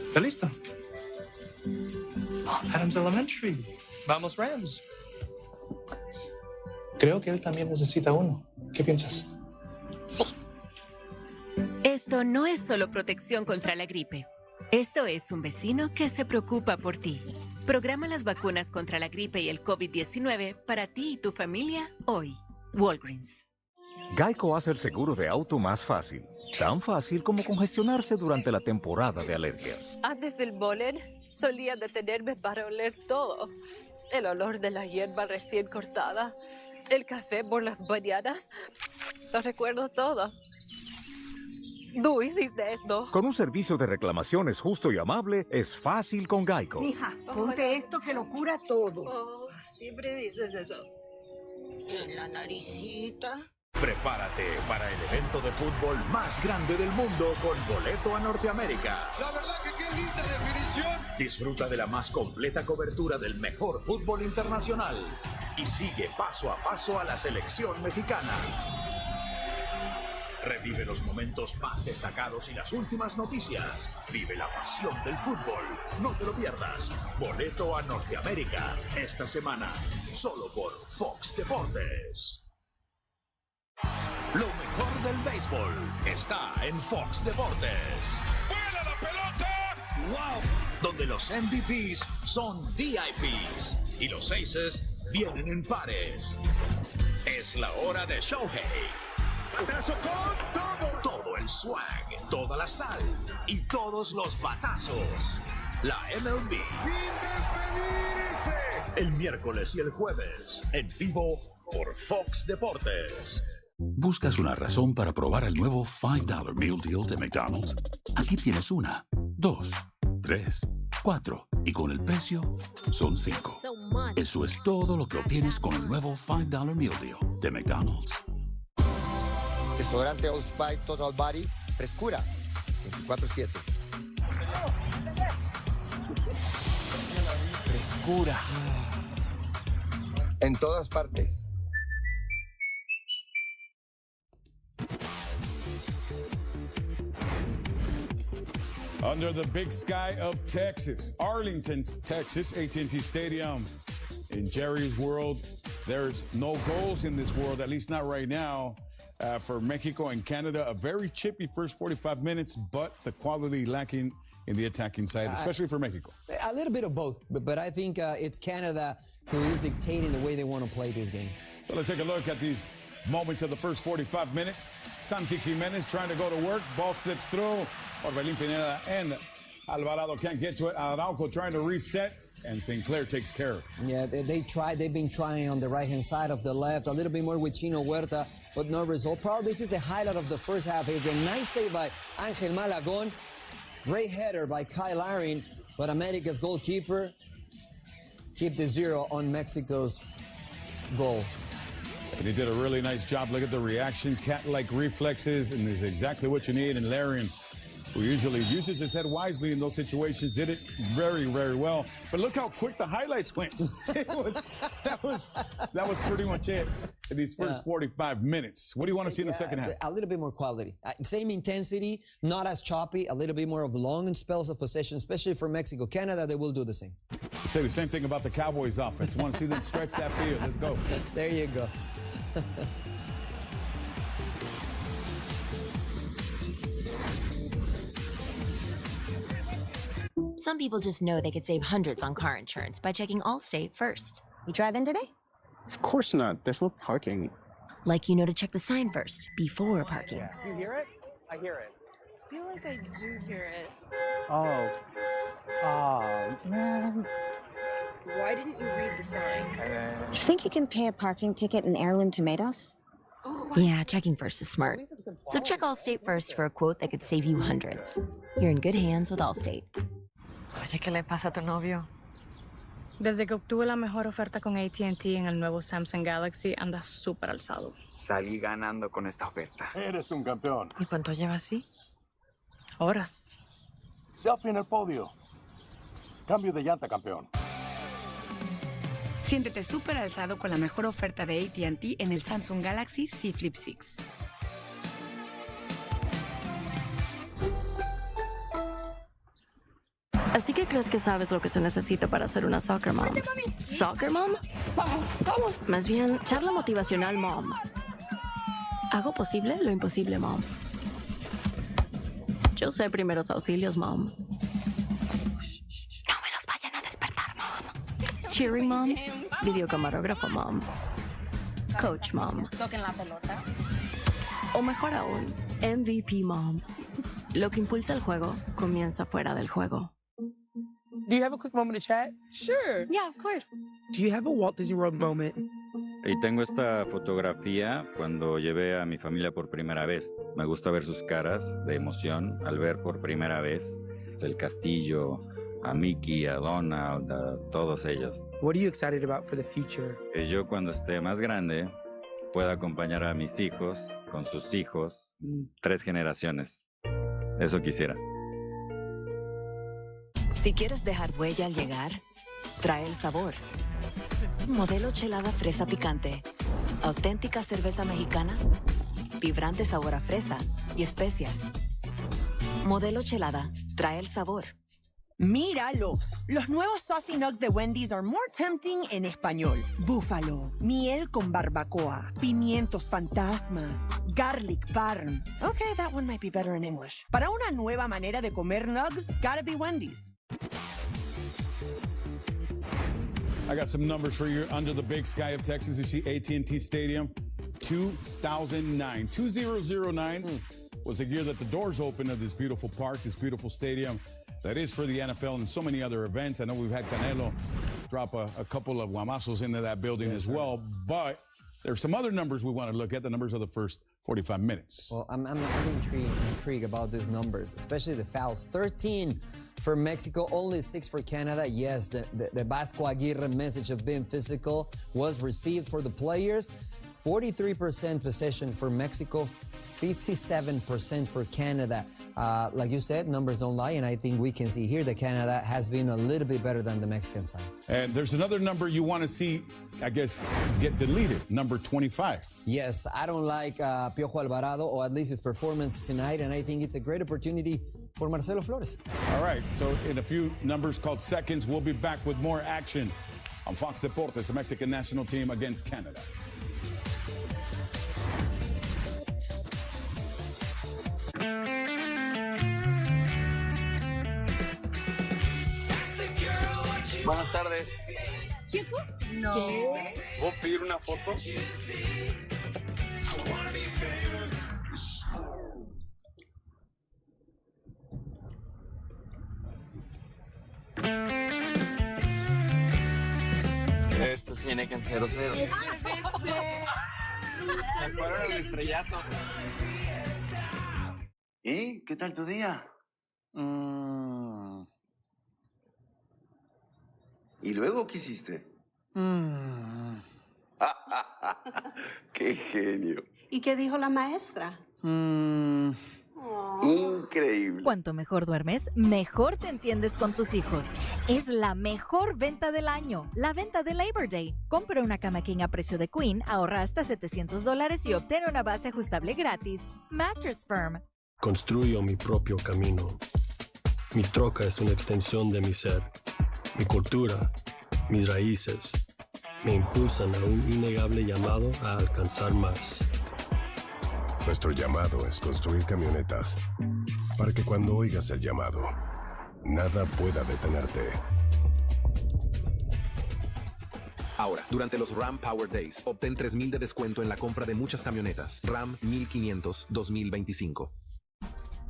¿Está listo? Adams Elementary. Vamos, Rams. Creo que él también necesita uno. ¿Qué piensas? Sí. Esto no es solo protección contra la gripe. Esto es un vecino que se preocupa por ti. Programa las vacunas contra la gripe y el COVID-19 para ti y tu familia hoy. Walgreens. Geico hace el seguro de auto más fácil. Tan fácil como congestionarse durante la temporada de alergias. Antes del molen, solía detenerme para oler todo. El olor de la hierba recién cortada, el café por las mañanas. Lo recuerdo todo. ¿Tú hiciste esto? Con un servicio de reclamaciones justo y amable, es fácil con Geico. Mija, ponte esto que lo cura todo. Oh, siempre dices eso. En la naricita. Prepárate para el evento de fútbol más grande del mundo con boleto a Norteamérica. La verdad que qué linda definición. Disfruta de la más completa cobertura del mejor fútbol internacional y sigue paso a paso a la selección mexicana. Revive los momentos más destacados y las últimas noticias. Vive la pasión del fútbol. No te lo pierdas. Boleto a Norteamérica esta semana, solo por Fox Deportes. Lo mejor del béisbol está en Fox Deportes. ¡Vuela la pelota! ¡Wow! Donde los MVPs son VIPs y los aces vienen en pares. Es la hora de Shohei. ¡Batazo con todo! Todo el swag, toda la sal y todos los batazos. La MLB. ¡Sin despedirse! El miércoles y el jueves, en vivo por Fox Deportes. ¿Buscas una razón para probar el nuevo $5 Meal Deal de McDonald's? Aquí tienes 1, 2, 3, 4 y con el precio son 5. Eso es todo lo que obtienes con el nuevo $5 Meal Deal de McDonald's. Desodorante Old Spice Total Body, frescura 24/7. Frescura. En todas partes. Under the big sky of Texas, Arlington, Texas, AT&T Stadium. In Jerry's world, there's no goals in this world, at least not right now. For Mexico and Canada, a very chippy first 45 minutes, but the quality lacking in the attacking side, especially for Mexico. A little bit of both, but I think it's Canada who is dictating the way they want to play this game. So let's take a look at these moments of the first 45 minutes. Santi Jimenez trying to go to work. Ball slips through. Orbelín Pineda and Alvarado can't get to it. Araujo trying to reset, and St. Clair takes care of it. Yeah, they tried. They've been trying on the right-hand side of the left, a little bit more with Chino Huerta, but no result. Probably this is the highlight of the first half. Adrian, nice save by Angel Malagón. Great header by Kyle Larin, but America's goalkeeper keep the 0 on Mexico's goal. And he did a really nice job. Look at the reaction, cat-like reflexes, and is exactly what you need. And Larian, who usually uses his head wisely in those situations, did it very, very well. But look how quick the highlights went. That was pretty much it in these first 45 minutes. What do you want to see in the second half? A little bit more quality. Same intensity, not as choppy, a little bit more of long spells of possession, especially for Mexico. Canada, they will do the same. You say the same thing about the Cowboys offense. Want to see them stretch that field. Let's go. There you go. Some people just know they could save hundreds on car insurance by checking Allstate first. You drive in today? Of course not. There's no parking. Like you know to check the sign first, before parking. You hear it? I hear it. I feel like I do hear it. Oh. Oh, man. Why didn't you read the sign? You think you can pay a parking ticket in heirloom tomatoes? Yeah, checking first is smart. So check Allstate first for a quote that could save you hundreds. You're in good hands with Allstate. Oye, ¿qué le pasa a tu novio? Desde que obtuve la mejor oferta con AT&T en el nuevo Samsung Galaxy, anda súper alzado. Salí ganando con esta oferta. Eres un campeón. ¿Y cuánto lleva así? Horas. Selfie en el podio. Cambio de llanta, campeón. Siéntete súper alzado con la mejor oferta de AT&T en el Samsung Galaxy Z Flip 6. Así que crees que sabes lo que se necesita para ser una soccer mom. ¿Soccer mom? Vamos, vamos. Más bien, charla motivacional mom. Hago posible lo imposible, mom. Yo sé primeros auxilios, mom. No me los vayan a despertar, mom. Cheering mom, videocamarógrafo mom. Coach mom. Toquen la pelota. O mejor aún, MVP mom. Lo que impulsa el juego comienza fuera del juego. Do you have a quick moment to chat? Sure. Yeah, of course. Do you have a Walt Disney World moment? Y tengo esta fotografía cuando llevé a mi familia por primera vez. Me gusta ver sus caras de emoción al ver por primera vez el castillo, a Mickey, a Donald, a todos ellos. What are you excited about for the future? Que yo cuando esté más grande pueda acompañar a mis hijos con sus hijos 3 generaciones. Eso quisiera. Si quieres dejar huella al llegar, trae el sabor. Modelo chelada fresa picante. Auténtica cerveza mexicana. Vibrante sabor a fresa y especias. Modelo chelada trae el sabor. ¡Míralos! Los nuevos Saucy Nugs de Wendy's are more tempting en español. Búfalo, miel con barbacoa, pimientos fantasmas, garlic parm. Okay, that one might be better in English. Para una nueva manera de comer nugs, gotta be Wendy's. I got some numbers for you under the big sky of Texas. You see AT&T Stadium, 2009. 2009 was the year that the doors opened of this beautiful park, this beautiful stadium that is for the NFL and so many other events. I know we've had Canelo drop a couple of guamazos into that building as well, but there's some other numbers we want to look at, the numbers of the first 45 minutes. Well, I'm intrigued about these numbers, especially the fouls. 13 for Mexico, only 6 for Canada. Yes, the Vasco Aguirre message of being physical was received for the players. 43% possession for Mexico, 57% for Canada. Like you said, numbers don't lie, and I think we can see here that Canada has been a little bit better than the Mexican side. And there's another number you want to see, I guess, get deleted, number 25. Yes, I don't like Piojo Alvarado, or at least his performance tonight, and I think it's a great opportunity for Marcelo Flores. All right, so in a few numbers called seconds, we'll be back with more action on Fox Deportes, the Mexican national team against Canada. Buenas tardes. ¿Chico? No. ¿Puedo pedir una foto? Estos tienen que ser 0-0. Se fueron al estrellazo. ¿Y qué tal tu día? ¿Y luego qué hiciste? ¡Qué genio! ¿Y qué dijo la maestra? Increíble. Cuanto mejor duermes, mejor te entiendes con tus hijos. Es la mejor venta del año, la venta de Labor Day. Compra una cama king a precio de Queen, ahorra hasta $700 y obtén una base ajustable gratis. Mattress Firm. Construyo mi propio camino. Mi troca es una extensión de mi ser. Mi cultura, mis raíces, me impulsan a un innegable llamado a alcanzar más. Nuestro llamado es construir camionetas para que cuando oigas el llamado, nada pueda detenerte. Ahora, durante los Ram Power Days, obtén $3,000 de descuento en la compra de muchas camionetas. Ram 1500 2025.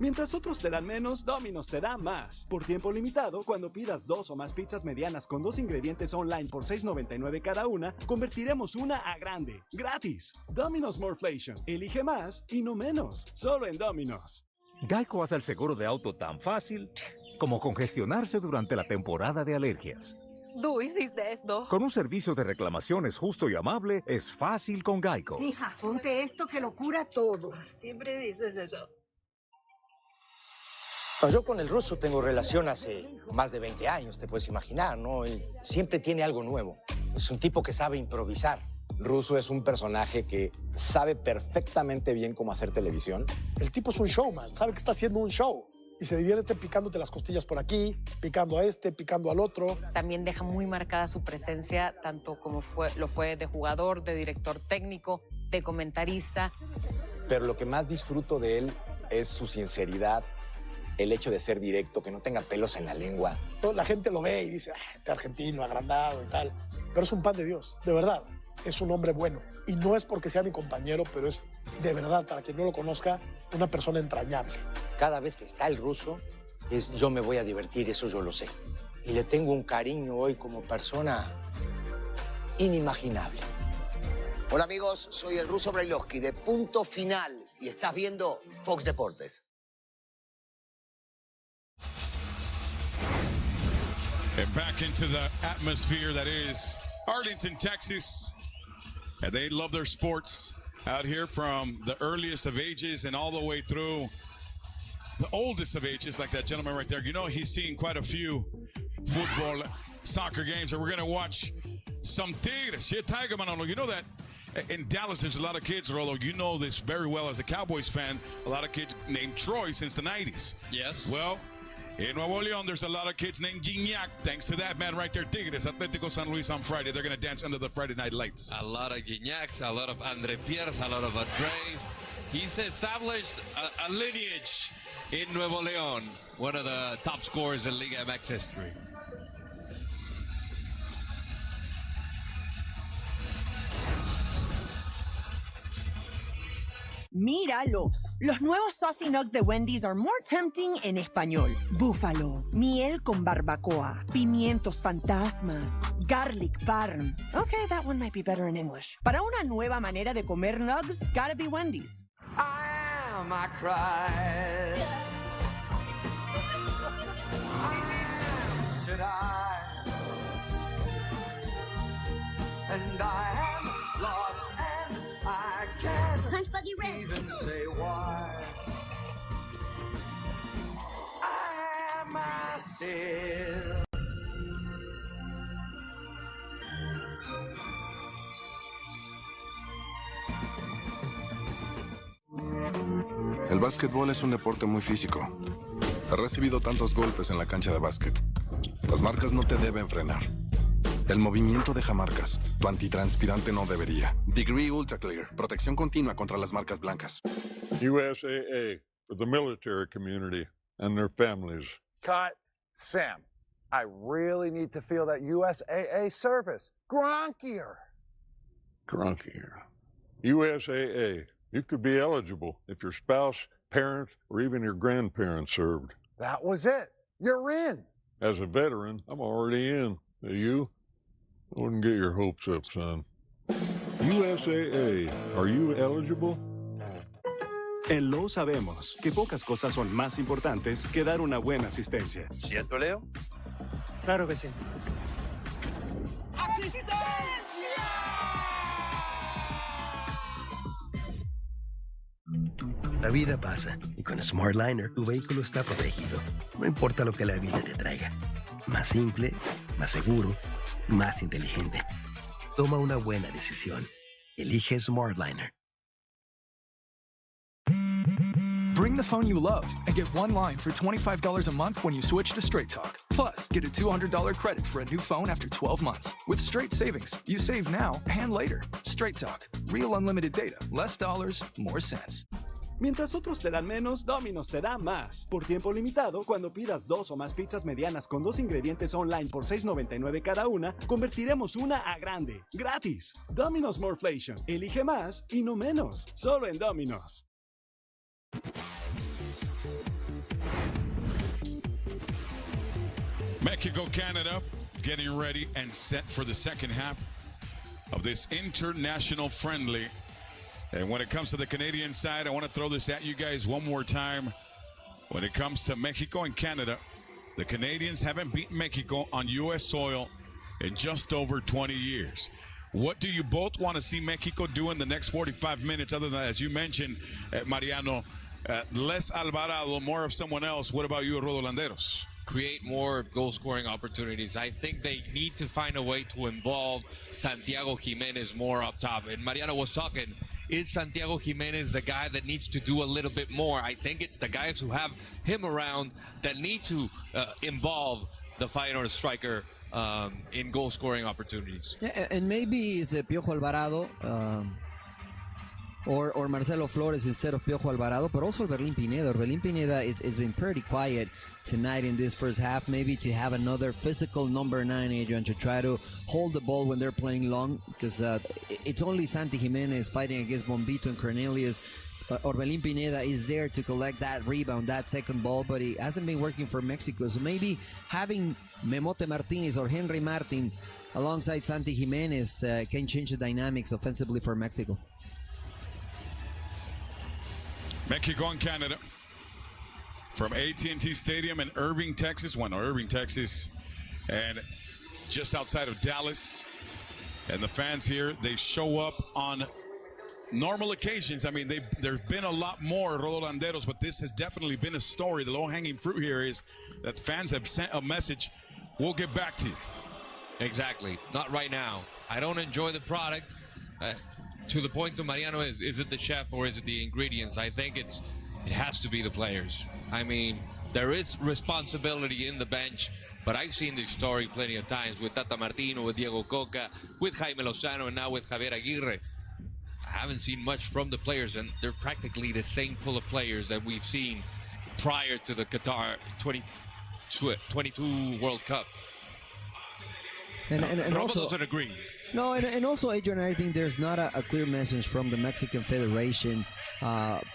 Mientras otros te dan menos, Domino's te da más. Por tiempo limitado, cuando pidas 2 o más pizzas medianas con 2 ingredientes online por $6.99 cada una, convertiremos una a grande, gratis. Domino's Moreflation. Elige más y no menos. Solo en Domino's. Geico hace el seguro de auto tan fácil como congestionarse durante la temporada de alergias. ¿Tú hiciste esto? Con un servicio de reclamaciones justo y amable, es fácil con Geico. Mija, ponte esto que lo cura todo. Siempre dices eso. Yo con el ruso tengo relación hace más de 20 años, te puedes imaginar, ¿no? Él siempre tiene algo nuevo. Es un tipo que sabe improvisar. Russo es un personaje que sabe perfectamente bien cómo hacer televisión. El tipo es un showman, sabe que está haciendo un show. Y se divierte picándote las costillas por aquí, picando a este, picando al otro. También deja muy marcada su presencia, tanto como lo fue de jugador, de director técnico, de comentarista. Pero lo que más disfruto de él es su sinceridad, el hecho de ser directo, que no tenga pelos en la lengua. La gente lo ve y dice, este argentino, agrandado y tal. Pero es un pan de Dios, de verdad. Es un hombre bueno. Y no es porque sea mi compañero, pero es de verdad, para quien no lo conozca, una persona entrañable. Cada vez que está el ruso, yo me voy a divertir, eso yo lo sé. Y le tengo un cariño hoy como persona inimaginable. Hola amigos, soy el ruso Brailovsky de Punto Final y estás viendo Fox Deportes. And back into the atmosphere that is Arlington, Texas. And they love their sports out here from the earliest of ages and all the way through the oldest of ages, like that gentleman right there. You know, he's seen quite a few football, soccer games, and we're going to watch some Tigres. Yeah, Tiger Manolo, you know that in Dallas, there's a lot of kids, Rolo, you know this very well as a Cowboys fan, a lot of kids named Troy since the 90s. Yes. Well, in Nuevo León, there's a lot of kids named Gignac, thanks to that man right there, Tigres, Atlético San Luis on Friday. They're going to dance under the Friday night lights. A lot of Gignacs, a lot of Andre Pierres, a lot of Andres. He's established a lineage in Nuevo León, one of the top scorers in Liga MX history. Míralos. Los nuevos Saucy Nugs de Wendy's are more tempting en español. Búfalo, miel con barbacoa, pimientos fantasmas, garlic parm. Okay, that one might be better in English. Para una nueva manera de comer nugs, gotta be Wendy's. I am, I cried. Should I? And I am lost and Punch Buggy Red. Even say why. I am myself. El básquetbol es un deporte muy físico. Ha recibido tantos golpes en la cancha de básquet. Las marcas no te deben frenar. El movimiento deja marcas. Tu antitranspirante no debería. Degree Ultra Clear. Protección continua contra las marcas blancas. USAA for the military community and their families. Cut. Sam, I really need to feel that USAA service. Gronkier. Grunkier. USAA. You could be eligible if your spouse, parent, or even your grandparents served. That was it. You're in. As a veteran, I'm already in. You? I wouldn't get your hopes up, son. USAA, are you eligible? En Lowe's sabemos que pocas cosas son más importantes que dar una buena asistencia. ¿Cierto, Leo? Claro que sí. La vida pasa y con SmartLiner tu vehículo está protegido. No importa lo que la vida te traiga. Más simple, más seguro, más inteligente. Toma una buena decisión. Elige SmartLiner. Bring the phone you love and get one line for $25 a month when you switch to Straight Talk. Plus, get a $200 credit for a new phone after 12 months. With Straight Savings, you save now and later. Straight Talk. Real unlimited data. Less dollars, more cents. Mientras otros te dan menos, Domino's te da más. Por tiempo limitado, cuando pidas 2 o más pizzas medianas con 2 ingredientes online por $6.99 cada una, convertiremos una a grande, gratis. Domino's Moreflation. Elige más y no menos. Solo en Domino's. Mexico, Canada, getting ready and set for the second half of this international friendly. And when it comes to the Canadian side, I want to throw this at you guys one more time. When it comes to Mexico and Canada, the Canadians haven't beaten Mexico on U.S. soil in just over 20 years. What do you both want to see Mexico do in the next 45 minutes, other than, as you mentioned, Mariano, less Alvarado, more of someone else? What about you, Rodolanderos? Create more goal-scoring opportunities. I think they need to find a way to involve Santiago Jimenez more up top. And Mariano was talking, is Santiago Jimenez the guy that needs to do a little bit more? I think it's the guys who have him around that need to involve the Feyenoord striker in goal-scoring opportunities. Yeah, and maybe it's Piojo Alvarado or Marcelo Flores instead of Piojo Alvarado, but also Orbelín Pineda. Orbelín Pineda it's been pretty quiet tonight in this first half. Maybe to have another physical number 9, Adrian, to try to hold the ball when they're playing long, because it's only Santi Jimenez fighting against Bombito and Cornelius. Orbelín Pineda is there to collect that rebound, that second ball, but it hasn't been working for Mexico. So maybe having Memote Martinez or Henry Martin alongside Santi Jimenez can change the dynamics offensively for Mexico. Mexico and Canada from AT&T Stadium in Irving, Texas. Irving, Texas, and just outside of Dallas. And the fans here, they show up on normal occasions. I mean, there's been a lot more Rodolanderos, but this has definitely been a story. The low-hanging fruit here is that fans have sent a message, we'll get back to you. Exactly. Not right now. I don't enjoy the product. To the point to Mariano is it the chef or is it the ingredients? I think it has to be the players. I mean, there is responsibility in the bench, but I've seen this story plenty of times with Tata Martino, with Diego Coca, with Jaime Lozano, and now with Javier Aguirre. I haven't seen much from the players, and they're practically the same pool of players that we've seen prior to the Qatar 2022 World Cup. And also also doesn't agree. No, and also, Adrian, I think there's not a clear message from the Mexican Federation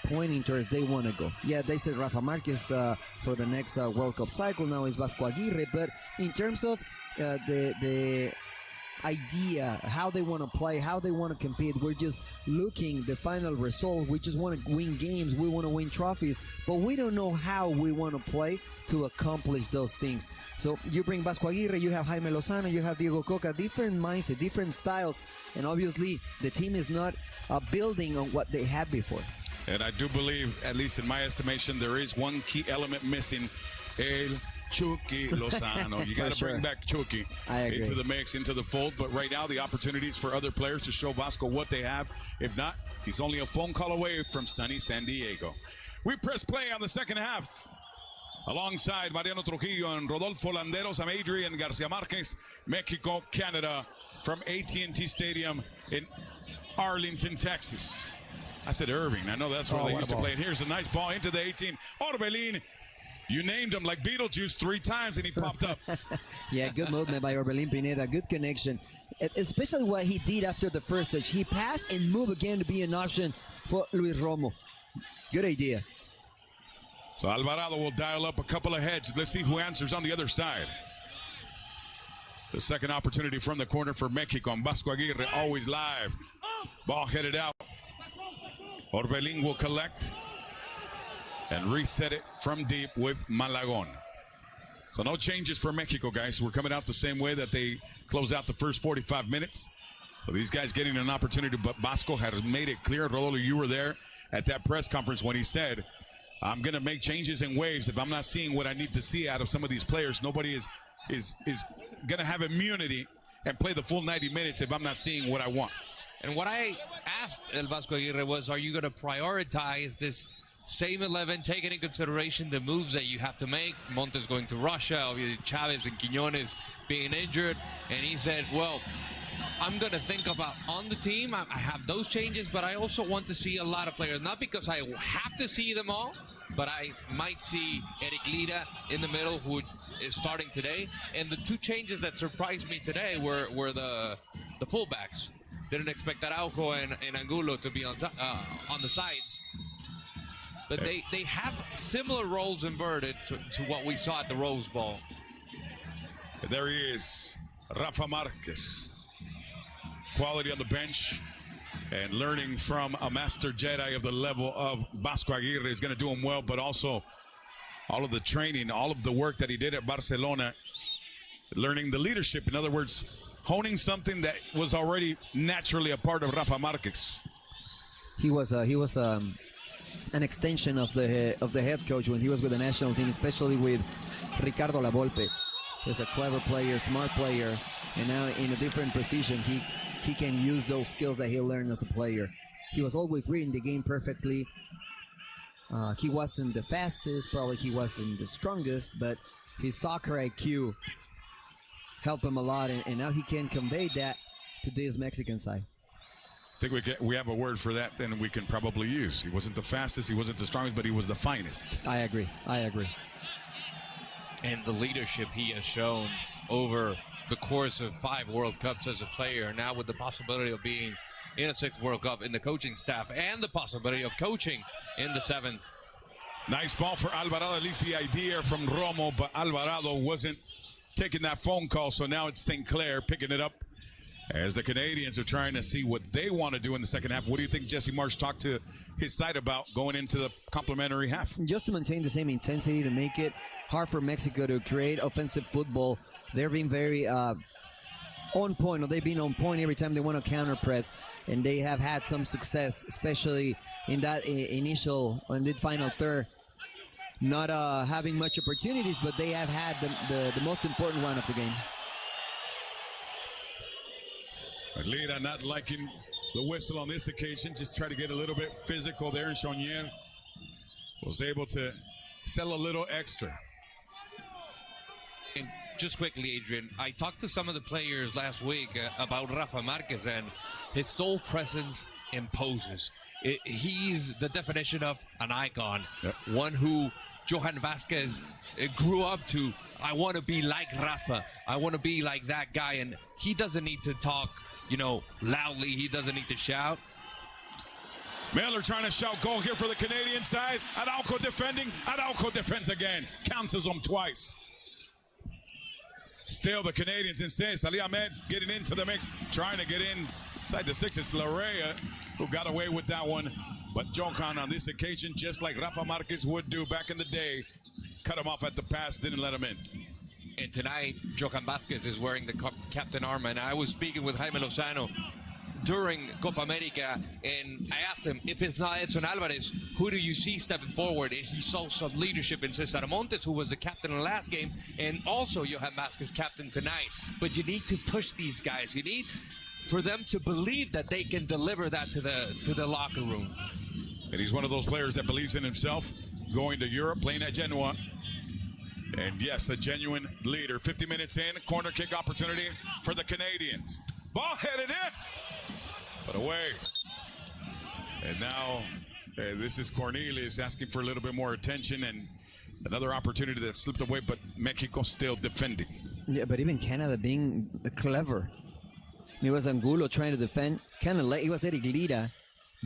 pointing towards they want to go. Yeah, they said Rafa Marquez for the next World Cup cycle. Now it's Vasco Aguirre. But in terms of the idea how they want to play, how they want to compete. We're just looking the final result. We just want to win games. We want to win trophies, but we don't know how we want to play to accomplish those things. So you bring Vasco Aguirre, you have Jaime Lozano, you have Diego Coca, different mindset, different styles, and obviously the team is not building on what they had before. And I do believe, at least in my estimation, there is one key element missing. El Chucky Lozano. You got to bring back Chucky into the mix, into the fold. But right now, the opportunities for other players to show Vasco what they have. If not, he's only a phone call away from sunny San Diego. We press play on the second half. Alongside Mariano Trujillo and Rodolfo Landeros, I'm Adrian Garcia Marquez, Mexico, Canada, from AT&T Stadium in Arlington, Texas. I said Irving. I know that's where they used to play. And here's a nice ball into the 18. Orbelin, you named him like Beetlejuice 3 times, and he popped up. Yeah, good movement by Orbelin Pineda. Good connection. Especially what he did after the first touch. He passed and moved again to be an option for Luis Romo. Good idea. So Alvarado will dial up a couple of heads. Let's see who answers on the other side. The second opportunity from the corner for Mexico. And Vasco Aguirre always live. Ball headed out. Orbelin will collect and reset it from deep with Malagon. So no changes for Mexico, guys. We're coming out the same way that they close out the first 45 minutes. So these guys getting an opportunity, but Vasco has made it clear. Rodolfo, you were there at that press conference when he said, I'm going to make changes in waves. If I'm not seeing what I need to see out of some of these players, nobody is going to have immunity and play the full 90 minutes if I'm not seeing what I want. And what I asked El Vasco Aguirre was, are you going to prioritize this same 11, taking in consideration the moves that you have to make? Montes going to Russia, obviously Chavez and Quiñones being injured. And he said, well, I'm going to think about on the team. I have those changes, but I also want to see a lot of players. Not because I have to see them all, but I might see Eric Lira in the middle, who is starting today. And the 2 changes that surprised me today were the fullbacks. Didn't expect Araujo and Angulo to be on the sides. But they have similar roles inverted to what we saw at the Rose Bowl. There he is, Rafa Marquez. Quality on the bench and learning from a master Jedi of the level of Vasco Aguirre is going to do him well, but also all of the training, all of the work that he did at Barcelona, learning the leadership. In other words, honing something that was already naturally a part of Rafa Marquez. He was an extension of the head coach when he was with the national team, especially with Ricardo Lavolpe. He's a clever player, smart player, and now in a different position, he can use those skills that he learned as a player. He was always reading the game perfectly. He wasn't the fastest, probably he wasn't the strongest, but his soccer IQ helped him a lot, and now he can convey that to this Mexican side. I think we have a word for that then we can probably use. He wasn't the fastest, he wasn't the strongest, but he was the finest. I agree. And the leadership he has shown over the course of 5 World Cups as a player, now with the possibility of being in a 6th World Cup in the coaching staff and the possibility of coaching in the 7th. Nice ball for Alvarado, at least the idea from Romo, but Alvarado wasn't taking that phone call, so now it's St. Clair picking it up as the Canadians are trying to see what they want to do in the second half. What do you think Jesse Marsh talked to his side about going into the complementary half? Just to maintain the same intensity, to make it hard for Mexico to create offensive football. They're being very on point, or they've been on point every time they want to counter press, and they have had some success, especially in that in the final third. Not having much opportunities, but they have had the most important run of the game. Lira not liking the whistle on this occasion, just try to get a little bit physical there, and Chonier was able to sell a little extra. And just quickly, Adrian, I talked to some of the players last week about Rafa Marquez, and his sole presence imposes. He's the definition of an icon, one who Johan Vasquez grew up to. I want to be like Rafa. I want to be like that guy, and he doesn't need to talk, loudly. He doesn't need to shout. Miller trying to shout goal here for the Canadian side. Araujo defending. Araujo defends again. Counts as him twice. Still the Canadians insist. Ali Ahmed getting into the mix, trying to get inside the 6. It's Larea who got away with that one. But Johan on this occasion, just like Rafa Marquez would do back in the day, cut him off at the pass, didn't let him in. And tonight, Johan Vasquez is wearing the captain armband. And I was speaking with Jaime Lozano during Copa America, and I asked him, if it's not Edson Alvarez, who do you see stepping forward? And he saw some leadership in Cesar Montes, who was the captain in the last game, and also Johan Vasquez captain tonight. But you need to push these guys. You need for them to believe that they can deliver that to the locker room. And he's one of those players that believes in himself, going to Europe, playing at Genoa. And yes, a genuine leader. 50 minutes in, corner kick opportunity for the Canadians. Ball headed in, but away. And now this is Cornelius asking for a little bit more attention, and another opportunity that slipped away, but Mexico still defending. Yeah, but even Canada being clever. It was Angulo trying to defend, kind of late. It was Eric Lira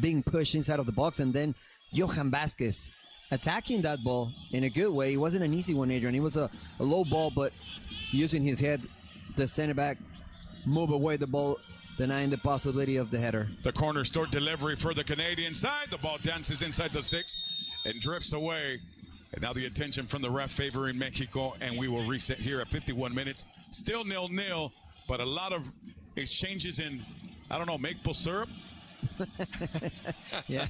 being pushed inside of the box, and then Johan Vasquez attacking that ball in a good way. It wasn't an easy one, Adrian. It was a low ball, but using his head, the center back move away the ball, denying the possibility of the header. The corner store delivery for the Canadian side. The ball dances inside the 6 and drifts away. And now the attention from the ref favoring Mexico, and we will reset here at 51 minutes. Still 0-0, but a lot of exchanges in, I don't know, maple syrup. Yeah,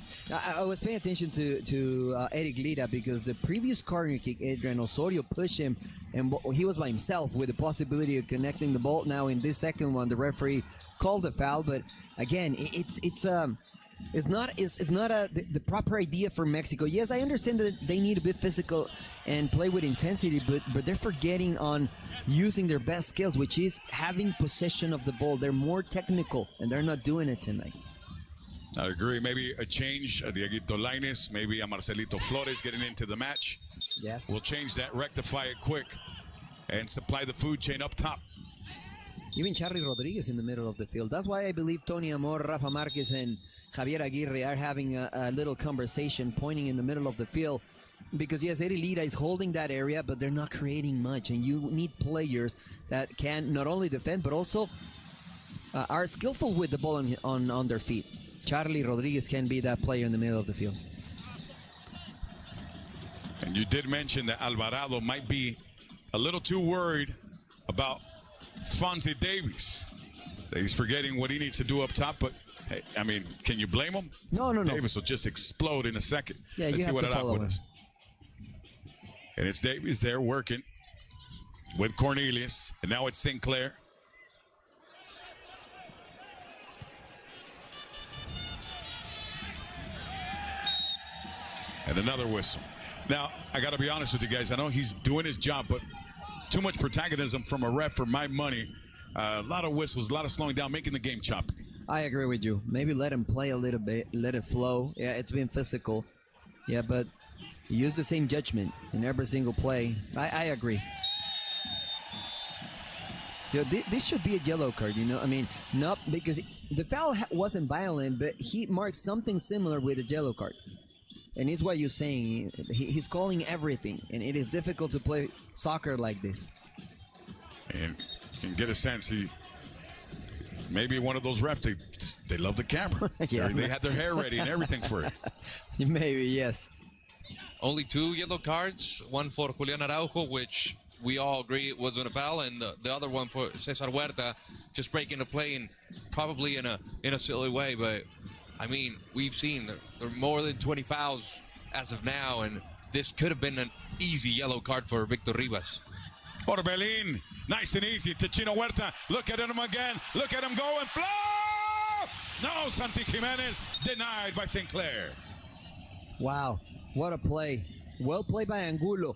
I was paying attention to Eric Lira, because the previous corner kick, Adrian Osorio pushed him, and he was by himself with the possibility of connecting the ball. Now in this second one, the referee called the foul, but again, it's not the proper idea for Mexico. Yes, I understand that they need to be physical and play with intensity, but they're forgetting on using their best skills, which is having possession of the ball. They're more technical, and they're not doing it tonight. I agree. Maybe a change, a Dieguito Lainez, maybe a Marcelito Flores getting into the match. Yes. We'll change that, rectify it quick, and supply the food chain up top. Even Charlie Rodriguez in the middle of the field. That's why I believe Tony Amor, Rafa Marquez, and Javier Aguirre are having a little conversation, pointing in the middle of the field. Because yes, Eri Lira is holding that area, but they're not creating much. And you need players that can not only defend, but also are skillful with the ball on their feet. Charlie Rodriguez can be that player in the middle of the field. And you did mention that Alvarado might be a little too worried about Fonzie Davies. That he's forgetting what he needs to do up top, but hey, I mean, can you blame him? No. Davies will just explode in a second. Yeah, Let's you see have what to follow him. is. And it's Davies there working with Cornelius, and now it's Sinclair. And another whistle. Now, I got to be honest with you guys. I know he's doing his job, but too much protagonism from a ref for my money. A lot of whistles, a lot of slowing down, making the game choppy. I agree with you. Maybe let him play a little bit, let it flow. Yeah, it's been physical. Yeah, but use the same judgment in every single play. I agree. You know, this should be a yellow card, you know? I mean, not because the foul wasn't violent, but he marked something similar with a yellow card. And it's what you're saying. He's calling everything, and it is difficult to play soccer like this. And you can get a sense he maybe one of those refs, they love the camera. Yeah. They had their hair ready and everything for it. Maybe, yes. Only 2 yellow cards, one for Julian Araujo, which we all agree it wasn't a foul, and the other one for Cesar Huerta, just breaking the play and probably in a silly way. But I mean, we've seen there are more than 20 fouls as of now, and this could have been an easy yellow card for Victor Rivas. Orbelin, nice and easy to Chino Huerta. Look at him again. Look at him go and flow. No, Santi Jimenez denied by Sinclair. Wow, what a play. Well played by Angulo.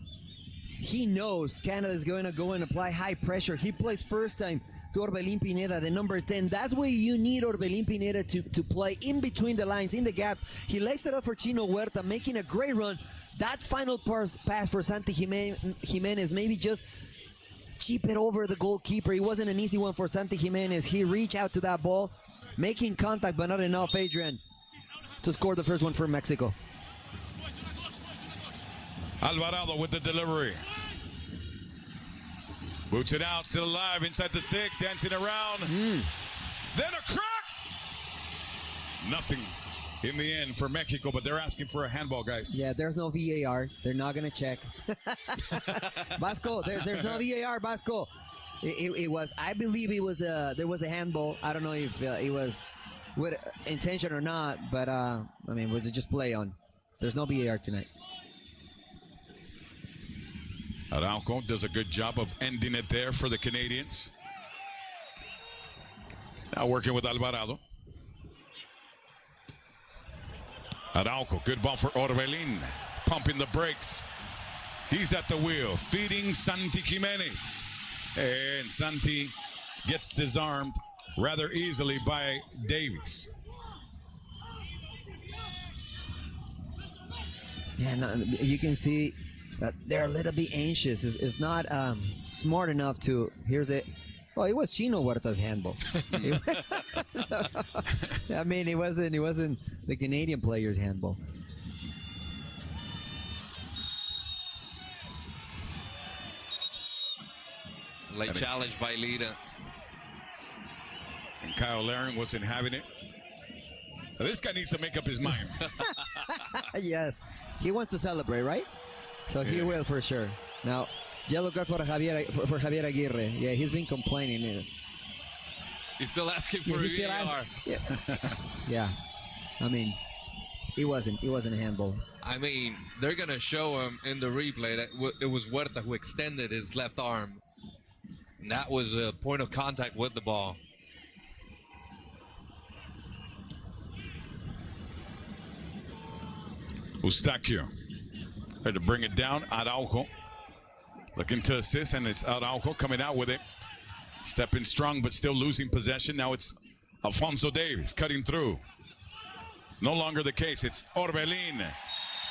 He knows Canada is going to go and apply high pressure. He plays first time to Orbelin Pineda, the number 10. That's where you need Orbelin Pineda to play in between the lines, in the gaps. He lays it up for Chino Huerta, making a great run. That final pass for Santi Jimenez, maybe just chip it over the goalkeeper. It wasn't an easy one for Santi Jimenez. He reached out to that ball, making contact, but not enough, Adrian, to score the first one for Mexico. Alvarado with the delivery. Boots it out, still alive inside the 6, dancing around. Then a crack. Nothing in the end for Mexico, but they're asking for a handball, guys. Yeah, there's no VAR. They're not going to check. Vasco, there's no VAR, Vasco. It was, I believe it was there was a handball. I don't know if it was with intention or not, but I mean, we'll just play on. There's no VAR tonight. Araujo does a good job of ending it there for the Canadians. Now working with Alvarado. Araujo, good ball for Orbelin. Pumping the brakes. He's at the wheel, feeding Santi Jimenez. And Santi gets disarmed rather easily by Davies. Yeah, no, you can see that they're a little bit anxious. It's not smart enough to. Here's it. Oh, it was Chino Huerta's handball. I mean, it wasn't the Canadian player's handball. Late challenge by Lita. And Kyle Laring wasn't having it. Now, this guy needs to make up his mind. Yes, he wants to celebrate, right? So he will for sure. Now, yellow card for Javier Aguirre. Yeah, he's been complaining. He's still asking for a VAR. Yeah, I mean, it wasn't a handball. I mean, they're gonna show him in the replay that it was Huerta who extended his left arm. And that was a point of contact with the ball. Eustaquio had to bring it down. Araujo looking to assist, and it's Araujo coming out with it. Stepping strong, but still losing possession. Now it's Alfonso Davies cutting through. No longer the case. It's Orbelin.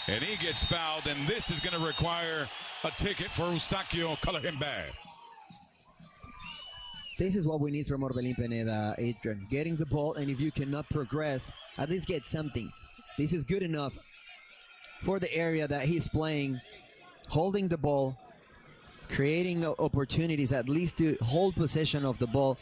And he gets fouled, and this is going to require a ticket for Eustaquio. Color him bad. This is what we need from Orbelin Pineda, Adrian. Getting the ball, and if you cannot progress, at least get something. This is good enough for the area that he's playing. Holding the ball, creating opportunities at least to hold possession of the ball.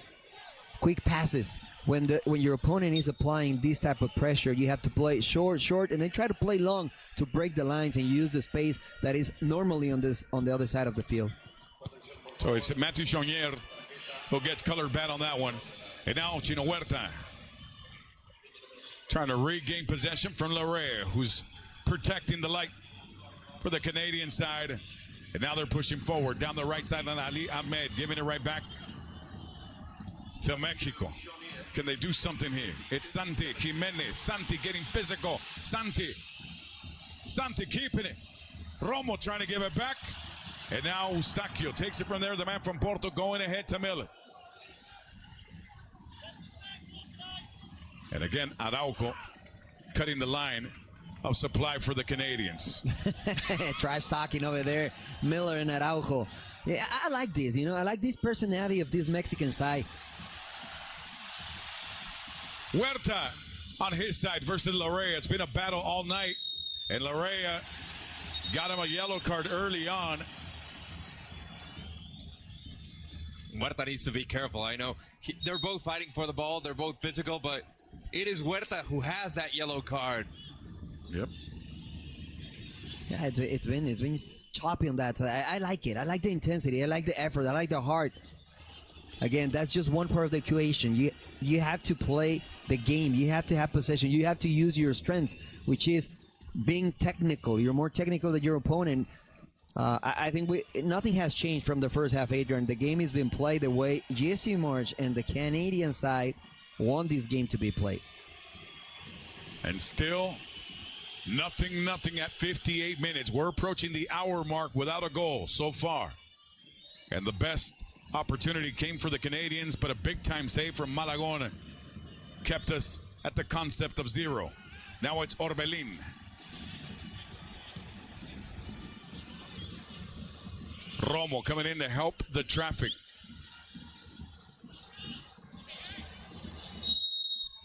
Quick passes. When your opponent is applying this type of pressure, you have to play short, and then try to play long to break the lines and use the space that is normally on the other side of the field. So it's Matthew Chonier who gets colored bad on that one. And now Chino Huerta trying to regain possession from Larrea, who's protecting the light for the Canadian side. And now they're pushing forward down the right side on Ali Ahmed, giving it right back to Mexico. Can they do something here? It's Santi Jimenez. Santi getting physical. Santi keeping it. Romo trying to give it back. And now Eustaquio takes it from there. The man from Porto going ahead to Miller. And again, Araujo cutting the line of supply for the Canadians. Trash talking over there, Miller and Araujo. Yeah, I like this, I like this personality of this Mexican side. Huerta on his side versus Larrea. It's been a battle all night, and Larrea got him a yellow card early on. Huerta needs to be careful. I know they're both fighting for the ball. They're both physical, but it is Huerta who has that yellow card. Yep. Yeah, it's been choppy on that side. I like it. I like the intensity. I like the effort. I like the heart. Again, that's just one part of the equation. You have to play the game. You have to have possession. You have to use your strengths, which is being technical. You're more technical than your opponent. I think nothing has changed from the first half, Adrian. The game has been played the way Jesse March and the Canadian side want this game to be played. And still nothing at 58 minutes. We're approaching the hour mark without a goal so far. And the best opportunity came for the Canadians, but a big-time save from Malagón kept us at the concept of 0. Now it's Orbelin. Romo coming in to help the traffic.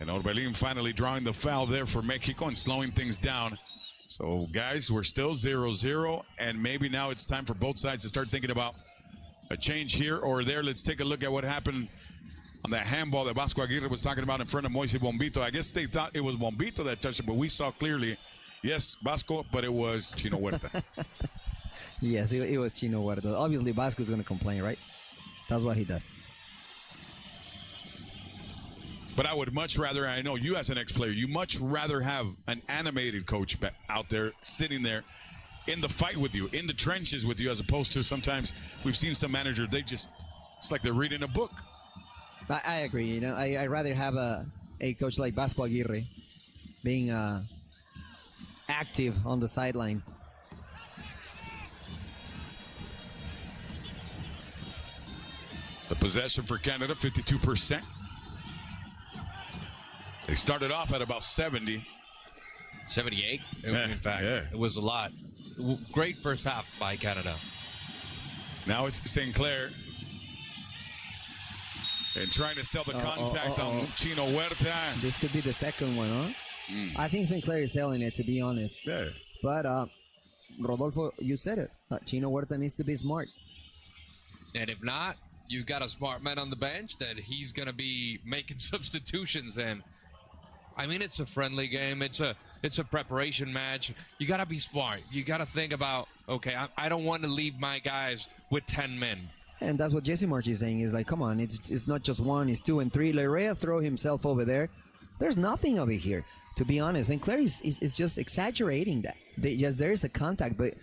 And Orbelin finally drawing the foul there for Mexico and slowing things down. So, guys, we're still 0-0, and maybe now it's time for both sides to start thinking about a change here or there. Let's take a look at what happened on that handball that Vasco Aguirre was talking about in front of Moise Bombito. I guess they thought it was Bombito that touched it, but we saw clearly, yes, Vasco, but it was Chino Huerta. Yes, it was Chino Huerta. Obviously, Vasco's going to complain, right? That's what he does. But I would much rather, I know you as an ex-player, you much rather have an animated coach out there, sitting there in the fight with you, in the trenches with you, as opposed to sometimes we've seen some managers, it's like they're reading a book. I agree. You know, I'd rather have a coach like Vasco Aguirre being active on the sideline. The possession for Canada, 52%. They started off at about 70. 78, Yeah, in fact. yeah. It was a lot. Great first half by Canada. Now it's St. Clair. And trying to sell the contact on Chino Huerta. This could be the second one, huh? I think St. Clair is selling it, to be honest. Yeah. But, Rodolfo, you said it. Chino Huerta needs to be smart. And if not, you've got a smart man on the bench that he's going to be making substitutions. And I mean, it's a friendly game. It's a preparation match. You got to be smart. You got to think about, okay, I don't want to leave my guys with 10 men. And that's what Jesse March is saying. Is like, come on, it's not just one, it's two and three. Larrea throw himself over there. There's nothing over here, to be honest. And Claire is just exaggerating that. Yes, there is a contact, but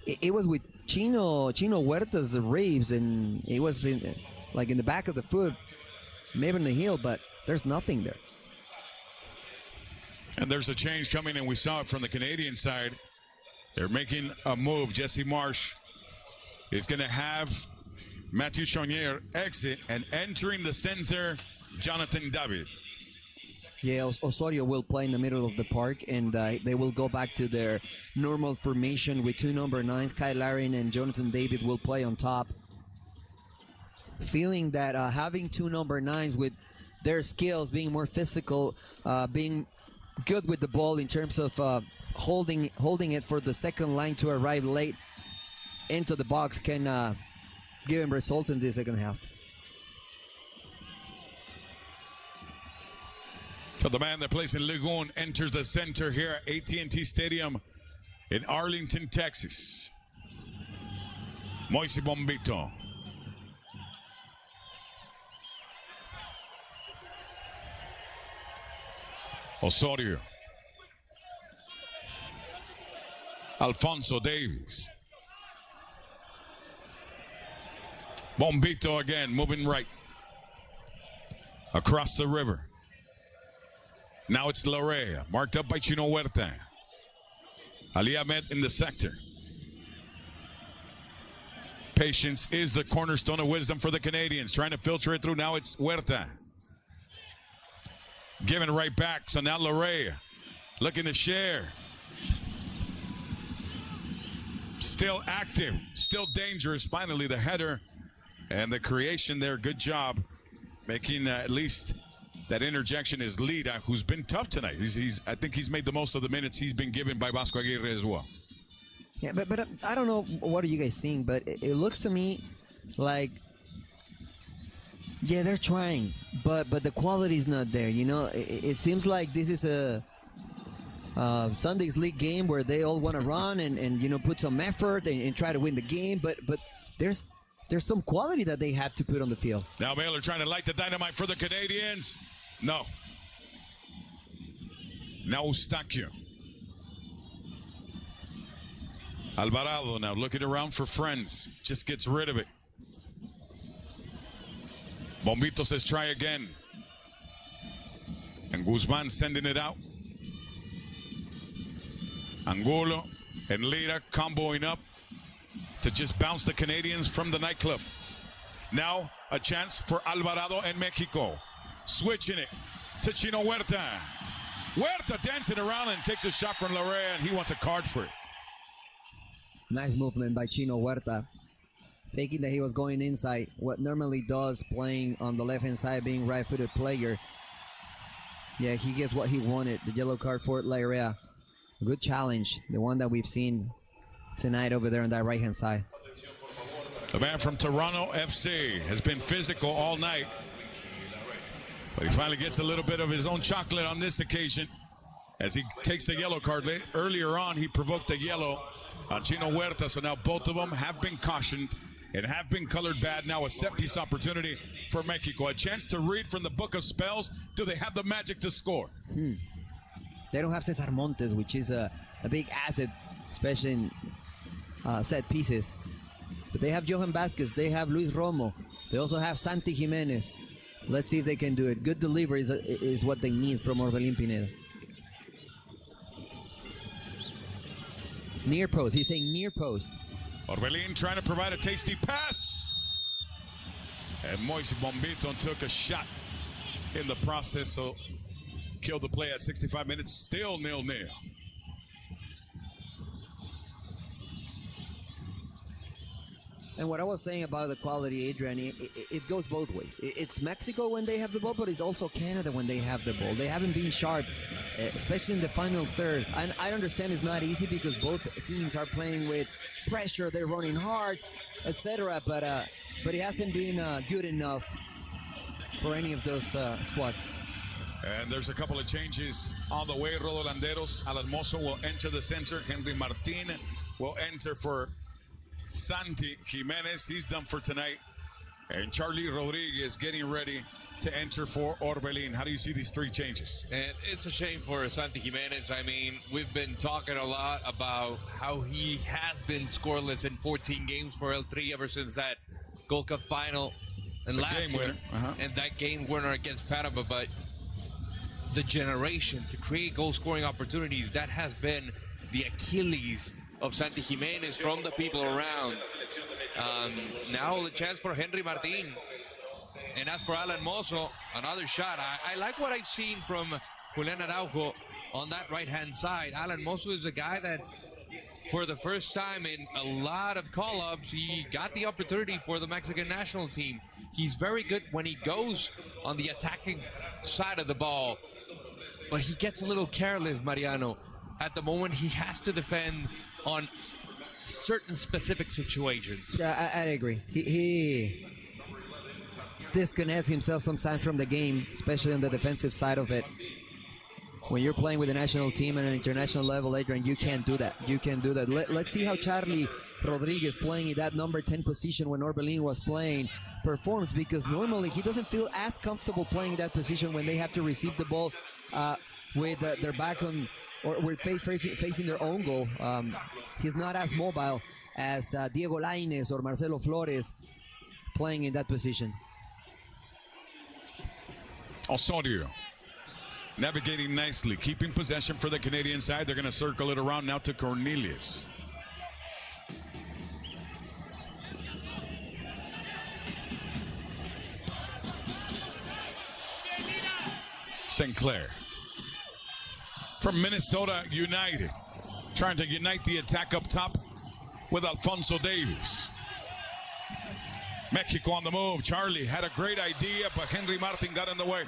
it was with Chino Huerta's ribs, and it was in the back of the foot, maybe in the heel, but there's nothing there. And there's a change coming, and we saw it from the Canadian side. They're making a move. Jesse Marsh is going to have Matthew Chonier exit, and entering the center, Jonathan David. Yeah, Osorio will play in the middle of the park, and they will go back to their normal formation with two number 9s. Kyle Larin and Jonathan David will play on top. Feeling that having two number 9s with their skills, being more physical, being good with the ball in terms of holding it for the second line to arrive late into the box can give him results in the second half. So the man that plays in Lagoon enters the center here at AT&T Stadium in Arlington, Texas. Moise Bombito. Osorio. Alfonso Davies. Bombito again, moving right. Across the river. Now it's Larrea, marked up by Chino Huerta. Ali Ahmed in the sector. Patience is the cornerstone of wisdom for the Canadians. Trying to filter it through. Now it's Huerta. Giving right back. So now Larrea looking to share. Still active. Still dangerous. Finally the header and the creation there. Good job making at least that interjection is Lida, who's been tough tonight. I think he's made the most of the minutes he's been given by Vasco Aguirre as well. Yeah, but I don't know, what do you guys think, but it looks to me like, yeah, they're trying, but the quality is not there. You know, it seems like this is a Sunday's League game where they all want to run and you know, put some effort and try to win the game, but there's some quality that they have to put on the field. Now Baylor trying to light the dynamite for the Canadians. No. Now Eustaquio. Alvarado now looking around for friends. Just gets rid of it. Bombito says try again. And Guzman sending it out. Angulo and Lira comboing up to just bounce the Canadians from the nightclub. Now a chance for Alvarado and Mexico. Switching it to Chino Huerta. Huerta dancing around and takes a shot from Larrea, and he wants a card for it. Nice movement by Chino Huerta. Thinking that he was going inside. What normally does playing on the left-hand side, being right-footed player. Yeah, he gets what he wanted. The yellow card for Larrea. Good challenge. The one that we've seen tonight over there on that right-hand side. The man from Toronto FC has been physical all night, but he finally gets a little bit of his own chocolate on this occasion as he takes the yellow card. Earlier on, he provoked a yellow on Chino Huerta, so now both of them have been cautioned and have been colored bad. Now a set-piece opportunity for Mexico. A chance to read from the book of spells. Do they have the magic to score? They don't have Cesar Montes, which is a big asset, especially in set pieces. But they have Johan Vázquez, they have Luis Romo, they also have Santi Jimenez. Let's see if they can do it. Good delivery is what they need from Orbelín Pineda. Near post, he's saying near post. Orbelín trying to provide a tasty pass. And Moise Bombito took a shot in the process, so killed the play at 65 minutes, still 0-0. And what I was saying about the quality, Adrian, it goes both ways. It's Mexico when they have the ball, but it's also Canada when they have the ball. They haven't been sharp, especially in the final third. And I understand it's not easy because both teams are playing with pressure, they're running hard, etc. But it hasn't been good enough for any of those squads. And there's a couple of changes on the way. Rodolanderos, Alan Mozo will enter the center. Henry Martin will enter for Santi Jimenez. He's done for tonight. And Charlie Rodriguez getting ready to enter for Orbelín. How do you see these three changes? And it's a shame for Santi Jimenez. I mean, we've been talking a lot about how he has been scoreless in 14 games for El Tri ever since that Gold Cup final and last year. And that game winner against Panama. But the generation to create goal-scoring opportunities, that has been the Achilles of Santi Jimenez from the people around. Now the chance for Henry Martin. And as for Alan Mozo, another shot. I like what I've seen from Julian Araujo on that right-hand side. Alan Mozo is a guy that, for the first time in a lot of call-ups, he got the opportunity for the Mexican national team. He's very good when he goes on the attacking side of the ball, but he gets a little careless, Mariano. At the moment, he has to defend on certain specific situations. Yeah, I agree. He disconnects himself sometimes from the game, especially on the defensive side of it. When you're playing with the national team at an international level, Adrian, you can't do that. You can't do that. Let's see how Charlie Rodriguez, playing in that number 10 position when Orbelín was playing, performs, because normally he doesn't feel as comfortable playing in that position when they have to receive the ball with their back on, or with facing their own goal. He's not as mobile as Diego Lainez or Marcelo Flores playing in that position. Osorio navigating nicely, keeping possession for the Canadian side. They're going to circle it around now to Cornelius. Sinclair from Minnesota United, trying to unite the attack up top with Alfonso Davies. Mexico on the move. Charlie had a great idea, but Henry Martin got in the way.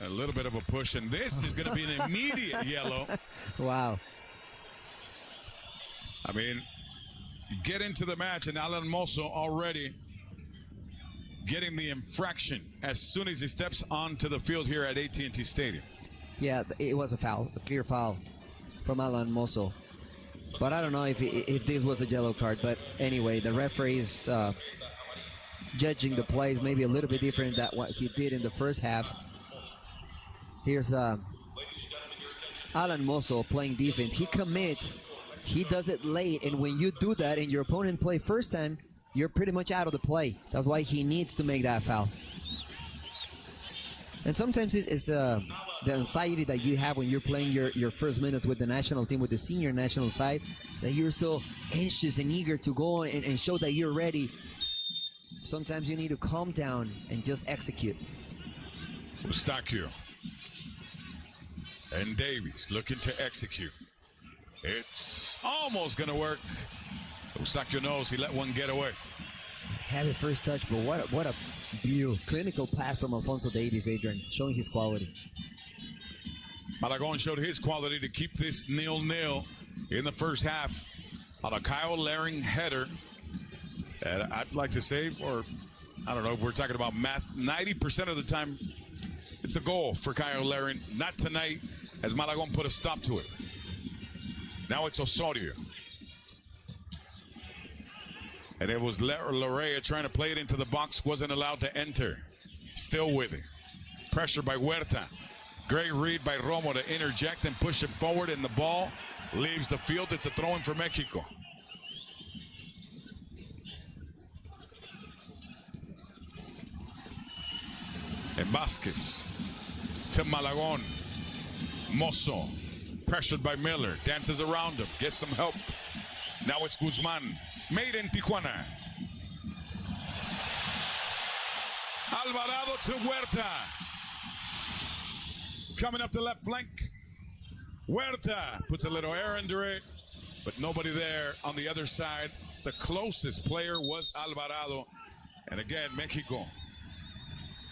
A little bit of a push, and this is going to be an immediate yellow. Wow. I mean, you get into the match, and Alan Mozo already getting the infraction as soon as he steps onto the field here at AT&T Stadium. Yeah, it was a foul, a clear foul from Alan Mozo. But I don't know if this was a yellow card. But anyway, the referee is judging the plays maybe a little bit different than what he did in the first half. Here's Alan Mozo playing defense. He commits, he does it late, and when you do that and your opponent play first time, you're pretty much out of the play. That's why he needs to make that foul. And sometimes it's the anxiety that you have when you're playing your first minutes with the national team, with the senior national side, that you're so anxious and eager to go and show that you're ready. Sometimes you need to calm down and just execute. Eustachio and Davies looking to execute. It's almost going to work. Eustachio knows he let one get away. Had a first touch, but what a view. Clinical pass from Alfonso Davies, Adrian, showing his quality. Malagon showed his quality to keep this 0-0 in the first half on a Kyle Laring header. And I'd like to say, or I don't know if we're talking about math, 90% of the time it's a goal for Kyle Laring. Not tonight, as Malagon put a stop to it. Now it's Osorio. And it was Larea trying to play it into the box, wasn't allowed to enter. Still with it. Pressure by Huerta. Great read by Romo to interject and push it forward, and the ball leaves the field. It's a throw-in for Mexico. And Vasquez to Malagon. Mozo, pressured by Miller, dances around him, gets some help. Now it's Guzman, made in Tijuana. Alvarado to Huerta. Coming up the left flank. Huerta puts a little air under it, but nobody there on the other side. The closest player was Alvarado. And again, Mexico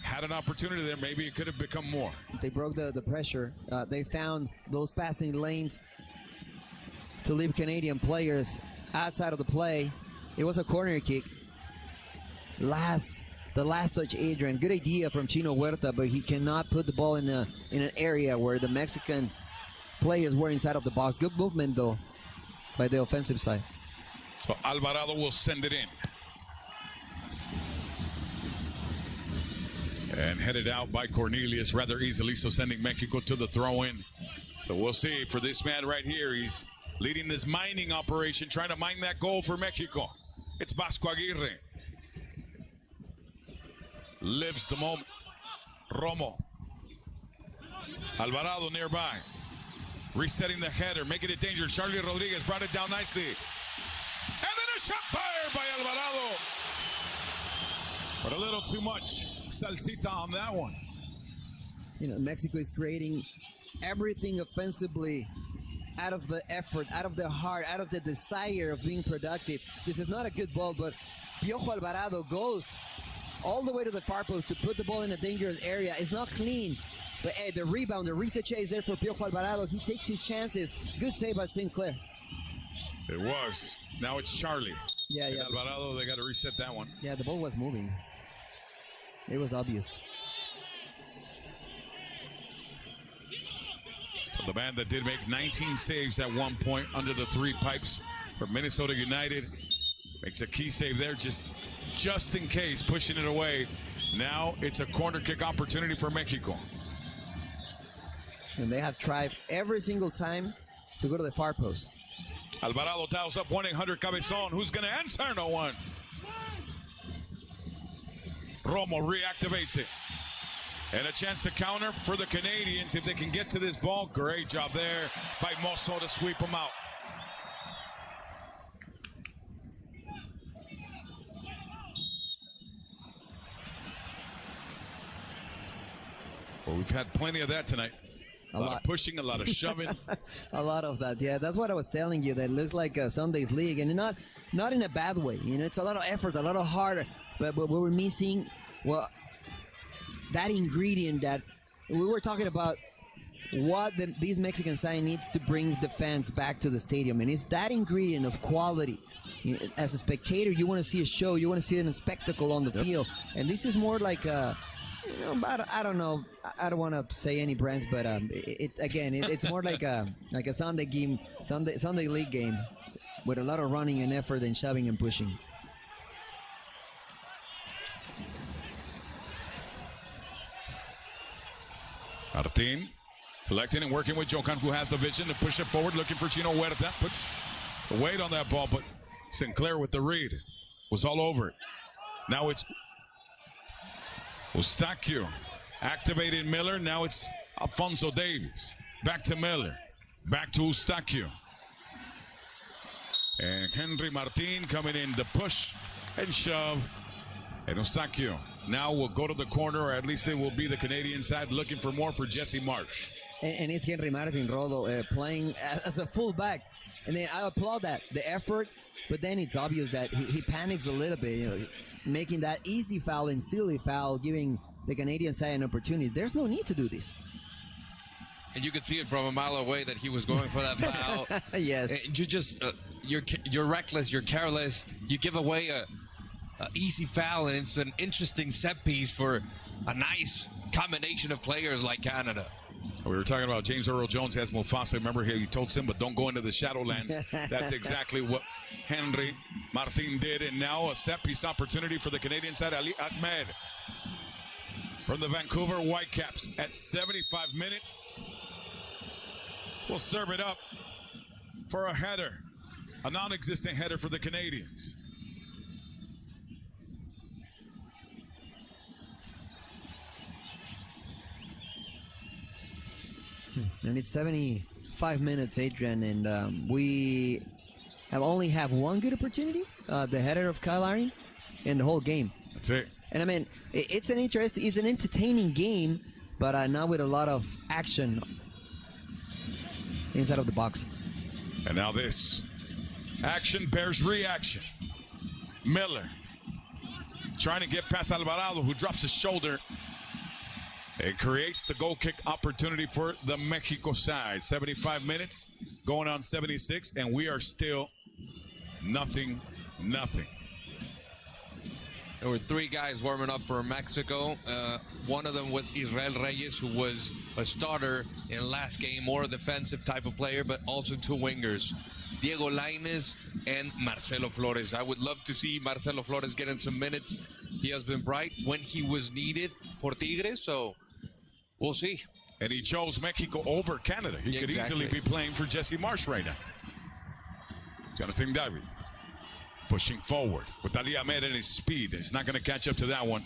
had an opportunity there. Maybe it could have become more. They broke the pressure. They found those passing lanes to leave Canadian players outside of the play. It was a corner kick. The last touch, Adrian. Good idea from Chino Huerta, but he cannot put the ball in an area where the Mexican players were inside of the box. Good movement, though, by the offensive side. So Alvarado will send it in. And headed out by Cornelius rather easily, so sending Mexico to the throw-in. So we'll see for this man right here. He's leading this mining operation, trying to mine that goal for Mexico. It's Vasco Aguirre. Lives the moment. Romo. Alvarado nearby. Resetting the header, making it dangerous. Charlie Rodriguez brought it down nicely. And then a shot fired by Alvarado. But a little too much salsita on that one. You know, Mexico is creating everything offensively out of the effort, out of the heart, out of the desire of being productive. This is not a good ball, but Piojo Alvarado goes all the way to the far post to put the ball in a dangerous area. It's not clean, but the rebound, the ricochet is there for Piojo Alvarado. He takes his chances. Good save by Sinclair. It was. Now it's Charlie. Yeah. Alvarado, they got to reset that one. Yeah, the ball was moving. It was obvious. So the man that did make 19 saves at one point under the three pipes for Minnesota United makes a key save there, just in case, pushing it away. Now it's a corner kick opportunity for Mexico. And they have tried every single time to go to the far post. Alvarado dials up 1-800 Cabezon. Who's going to answer? No one. Romo reactivates it. And a chance to counter for the Canadians if they can get to this ball. Great job there by Mozo to sweep them out. Well, we've had plenty of that tonight. A lot of pushing, a lot of shoving. A lot of that, yeah. That's what I was telling you. That looks like a Sunday's league, and not in a bad way. You know, it's a lot of effort, a lot of heart, but we were missing, well, that ingredient that we were talking about. What these Mexican side needs to bring the fans back to the stadium, and it's that ingredient of quality. You know, as a spectator, you want to see a show, you want to see a spectacle on the field, and this is more like a. You know, I don't know. I don't want to say any brands, but it's more like a Sunday game, Sunday league game, with a lot of running and effort and shoving and pushing. Martin collecting and working with Jokan, who has the vision to push it forward, looking for Chino Huerta. Puts the weight on that ball, but Sinclair with the read was all over it. Now it's Eustaquio activated Miller. Now it's Alfonso Davies. Back to Miller. Back to Eustaquio. And Henry Martin coming in to push and shove. And Eustaquio now will go to the corner, or at least it will be the Canadian side looking for more for Jesse Marsh. And it's Henry Martin, Rodo, playing as a fullback. And then I applaud that, the effort, but then it's obvious that he panics a little bit, you know, making that easy foul and silly foul, giving the Canadian side an opportunity. There's no need to do this. and you could see it from a mile away that he was going for that foul. Yes. And you just you're reckless, you're careless, you give away a easy foul, and it's an interesting set piece for a nice combination of players like Canada. We were talking about James Earl Jones as Mufasa. Remember, he told Simba, don't go into the Shadowlands. That's exactly what Henry Martin did. And now a set piece opportunity for the Canadian side. Ali Ahmed from the Vancouver Whitecaps at 75 minutes. We'll serve it up for a header, a non-existent header for the Canadians. And it's 75 minutes, Adrian, and we only have one good opportunity, the header of Kyle Larin, in the whole game. That's it. And I mean, it's an entertaining game, but not with a lot of action inside of the box. And now this action bears reaction. Miller trying to get past Alvarado, who drops his shoulder. It creates the goal kick opportunity for the Mexico side. 75 minutes going on 76, and we are still nothing. There were three guys warming up for Mexico. One of them was Israel Reyes, who was a starter in last game, more a defensive type of player, but also two wingers, Diego Lainez and Marcelo Flores. I would love to see Marcelo Flores getting some minutes. He has been bright when he was needed for Tigres, so we'll see. And he chose Mexico over Canada. He could easily be playing for Jesse Marsh right now. Jonathan David pushing forward with Ali Ahmed and his speed. It's not going to catch up to that one.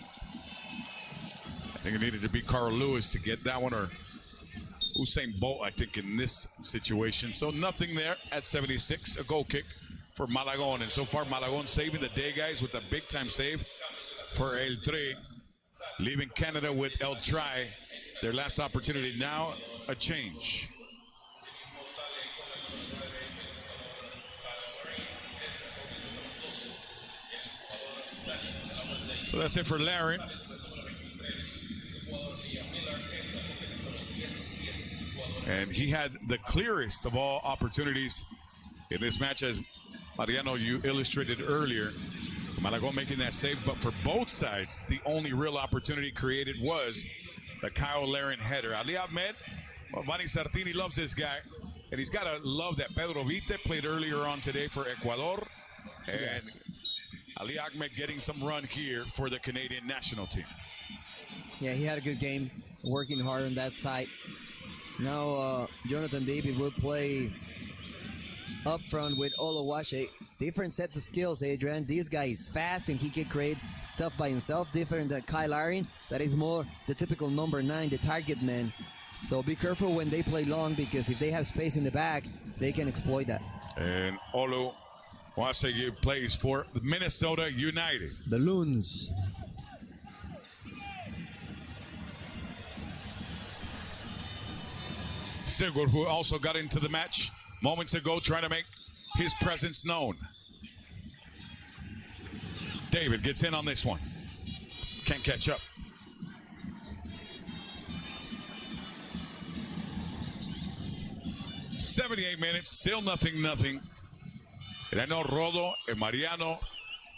I think it needed to be Carl Lewis to get that one, or Usain Bolt, I think, in this situation. So nothing there at 76. A goal kick for Malagon. And so far, Malagon saving the day, guys, with a big-time save for El Tri, leaving Canada with El Tri. Their last opportunity now, a change. So that's it for Larin. And he had the clearest of all opportunities in this match, as Mariano, you illustrated earlier. Malagon making that save, but for both sides, the only real opportunity created was the Kyle Larin header. Ali Ahmed, well, Vani Sartini loves this guy, and he's got to love that Pedro Vite played earlier on today for Ecuador. And Ali Ahmed getting some run here for the Canadian national team. Yeah, he had a good game, working hard on that side. Now Jonathan David will play up front with Olowache. Different sets of skills, Adrian. This guy is fast and he can create stuff by himself. Different than Kyle Larin, that is more the typical number 9, the target man. So be careful when they play long, because if they have space in the back, they can exploit that. And Olowache plays for the Minnesota United. The Loons. Sigurd, who also got into the match moments ago, trying to make his presence known. David gets in on this one. Can't catch up. "78 minutes, still nothing. And I know Rodo and Mariano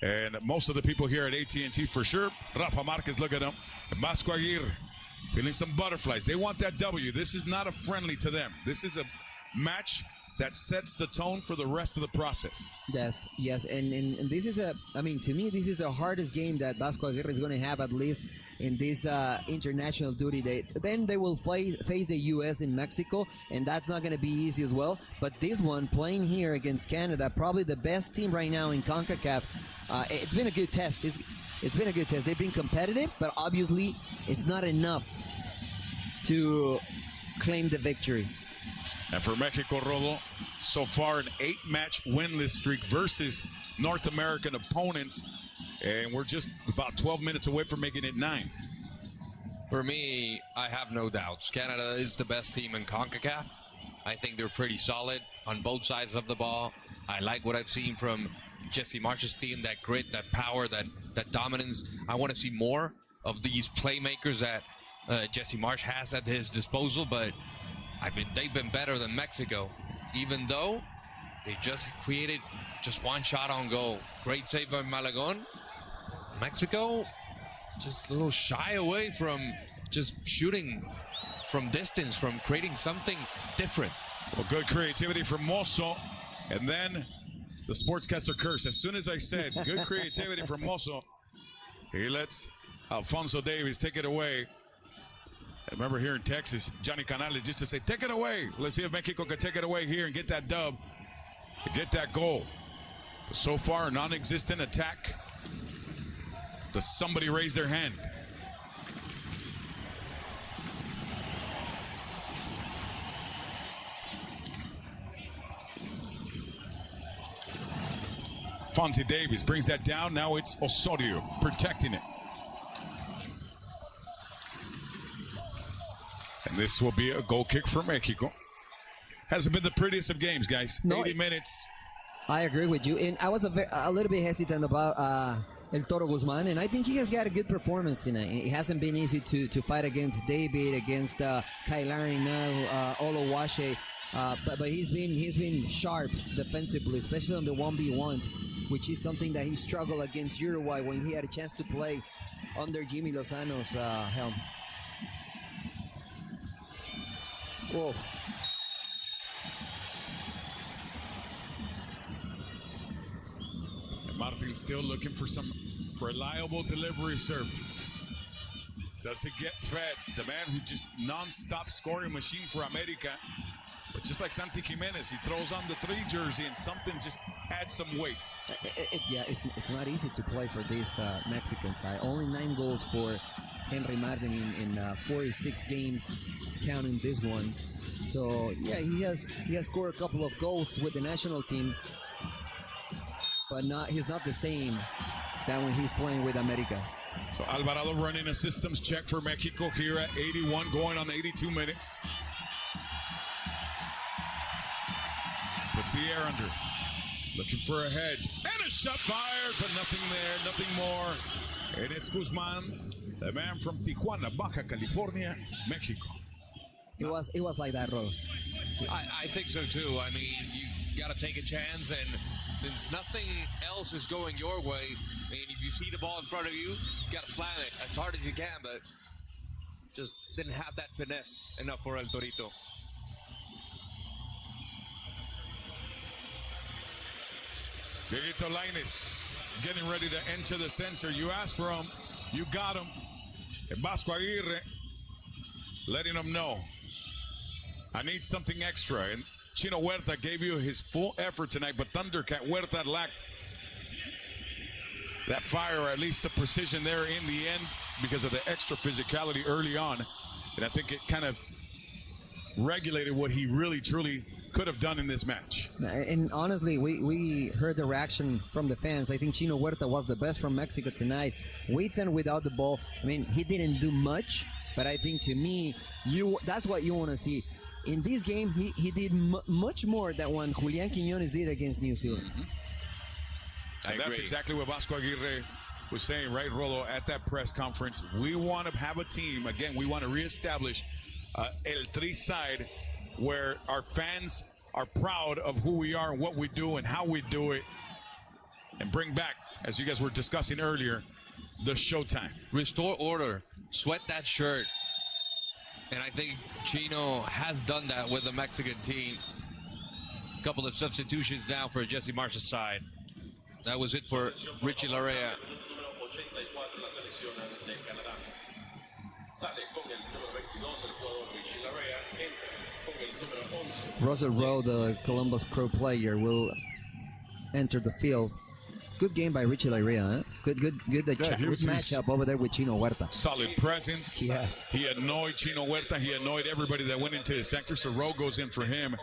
and most of the people here at AT&T for sure. Rafa Marquez, look at him. And Vasco Aguirre feeling some butterflies. They want that W. This is not a friendly to them. This is a match that sets the tone for the rest of the process. Yes, and this is to me, this is the hardest game that Vasco Aguirre is going to have, at least in this international duty. Then they will face the U.S. in Mexico, and that's not going to be easy as well. But this one, playing here against Canada, probably the best team right now in CONCACAF, it's been a good test. It's been a good test. They've been competitive, but obviously it's not enough to claim the victory. And for Mexico, Rodo, so far an 8-match winless streak versus North American opponents, and we're just about 12 minutes away from making it 9. For me, I have no doubts. Canada is the best team in CONCACAF. I think they're pretty solid on both sides of the ball. I like what I've seen from Jesse Marsh's team, that grit, that power, that dominance. I want to see more of these playmakers that Jesse Marsh has at his disposal, but I mean, they've been better than Mexico, even though they just created just one shot on goal. Great save by Malagon. Mexico just a little shy away from just shooting from distance, from creating something different. Well, good creativity from Mozo. And then the sportscaster curse. As soon as I said good creativity from Mozo, he lets Alfonso Davies take it away. I remember here in Texas, Johnny Canales used to say, take it away. Let's see if Mexico can take it away here and get that dub, get that goal. But so far, non-existent attack. Does somebody raise their hand? Fonzie Davies brings that down. Now it's Osorio protecting it. And this will be a goal kick for Mexico. Hasn't been the prettiest of games, guys. No, 80 minutes. I agree with you. And I was a little bit hesitant about El Toro Guzman, and I think he has got a good performance tonight. It hasn't been easy to fight against David, against Kailani now, Olowache. But he's been sharp defensively, especially on the 1v1s, which is something that he struggled against Uruguay when he had a chance to play under Jimmy Lozano's helm. Whoa. And Martin still looking for some reliable delivery service. Does it get fed? The man who just non-stop scoring machine for America. But just like Santi Jimenez, he throws on the 3 jersey and something just adds some weight. Yeah, it's not easy to play for this Mexican side. Only 9 goals for Henry Martin in 46 games, counting this one. So yeah, he has scored a couple of goals with the national team, but he's not the same than when he's playing with America. So Alvarado running a systems check for Mexico here at 81, going on the 82 minutes. Puts the air under, looking for a head, and a shot fired, but nothing there, nothing more. And it's Guzman, the man from Tijuana, Baja California, Mexico. It was like that, Rod. I think so too. I mean, you got to take a chance, and since nothing else is going your way, I mean, if you see the ball in front of you, you got to slam it as hard as you can, but just didn't have that finesse enough for El Torito. Dieguito Lainez getting ready to enter the center. You asked for him, you got him. And Vasco Aguirre letting him know, I need something extra. And Chino Huerta gave you his full effort tonight, but Thundercat Huerta lacked that fire, or at least the precision there in the end because of the extra physicality early on. And I think it kind of regulated what he really, truly could have done in this match. And honestly, we heard the reaction from the fans. I think Chino Huerta was the best from Mexico tonight, with and without the ball. I mean, he didn't do much, but I think to me, that's what you want to see. In this game, he did much more than what Julian Quiñones did against New Zealand. Mm-hmm. And that's exactly what Vasco Aguirre was saying, right, Rolo, at that press conference. We want to have a team, again, we want to reestablish El Tri side where our fans are proud of who we are and what we do and how we do it, and bring back, as you guys were discussing earlier, the showtime. Restore order, sweat that shirt. And I think Chino has done that with the Mexican team. A couple of substitutions now for Jesse Marsh's side. That was it for Richie Larea. Russell Rowe, the Columbus Crew player, will enter the field. Good game by Richie Larea, huh? Good matchup over there with Chino Huerta. Solid presence. Yes. He annoyed Chino Huerta. He annoyed everybody that went into his sector. So Rowe goes in for him.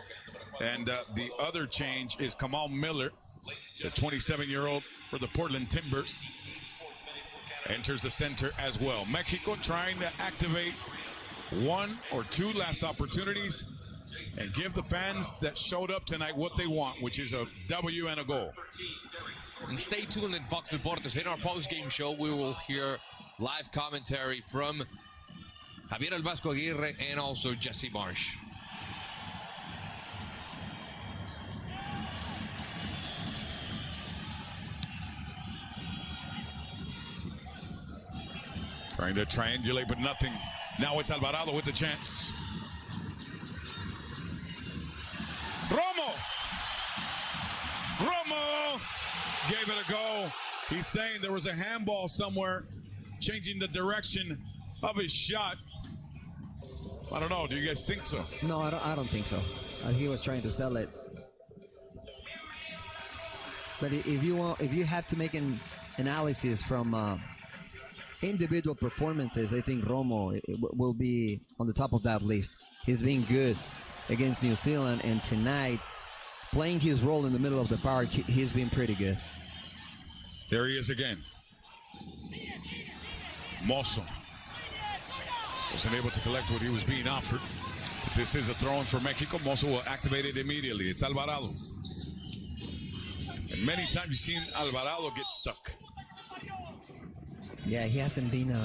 And the other change is Kamal Miller, the 27-year-old for the Portland Timbers, enters the center as well. Mexico trying to activate 1 or 2 last opportunities and give the fans that showed up tonight what they want, which is a W and a goal. And stay tuned in Fox Deportes. In our post-game show, we will hear live commentary from Javier El Vasco Aguirre and also Jesse Marsh. Trying to triangulate, but nothing. Now it's Alvarado with the chance. Romo gave it a go. He's saying there was a handball somewhere, changing the direction of his shot. I don't know. Do you guys think so? No, I don't think so. He was trying to sell it. But if you have to make an analysis from individual performances, I think Romo will be on the top of that list. He's been good against New Zealand, and tonight, playing his role in the middle of the park, he's been pretty good. There he is again. Mosso wasn't able to collect what he was being offered. But this is a throw-in for Mexico. Mosso will activate it immediately. It's Alvarado. And many times you've seen Alvarado get stuck. Yeah, he hasn't been,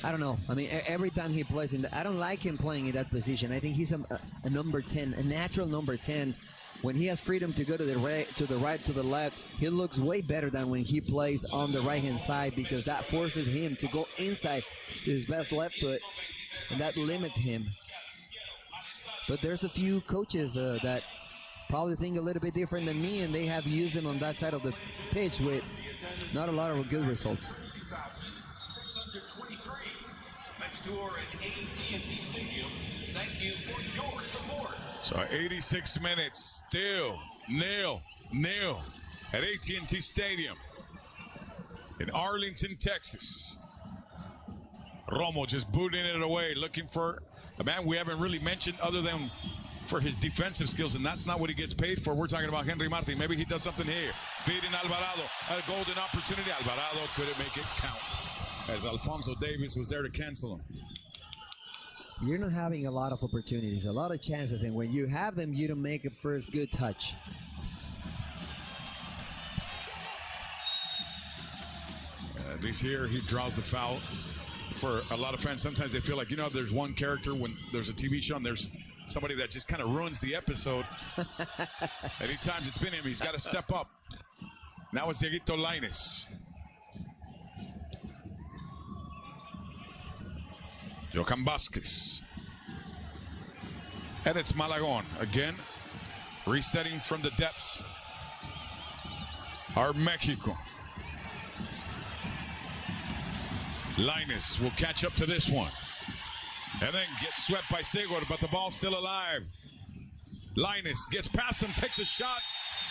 I don't know. I mean, every time he plays I don't like him playing in that position. I think he's a number 10, a natural number 10. When he has freedom to go to the right, to the left, he looks way better than when he plays on the right-hand side, because that forces him to go inside to his best left foot, and that limits him. But there's a few coaches that probably think a little bit different than me, and they have used him on that side of the pitch with not a lot of good results. So 86 minutes, still nil at AT&T Stadium in Arlington, Texas. Romo just booting it away, looking for a man we haven't really mentioned other than for his defensive skills, and that's not what he gets paid for. We're talking about Henry Martin. Maybe he does something here. Feeding Alvarado, a golden opportunity. Alvarado couldn't make it count, as Alphonso Davies was there to cancel him. You're not having a lot of opportunities, a lot of chances, and when you have them, you don't make a first good touch. At least here, he draws the foul. For a lot of fans, sometimes they feel like, you know, there's one character when there's a TV show and there's somebody that just kind of ruins the episode. Many times it's been him. He's got to step up. Now it's Dieguito Lainez. Johan Vázquez. And it's Malagón again, resetting from the depths. Our Mexico. Lainez will catch up to this one. And then gets swept by Segor, but the ball's still alive. Lainez gets past him, takes a shot,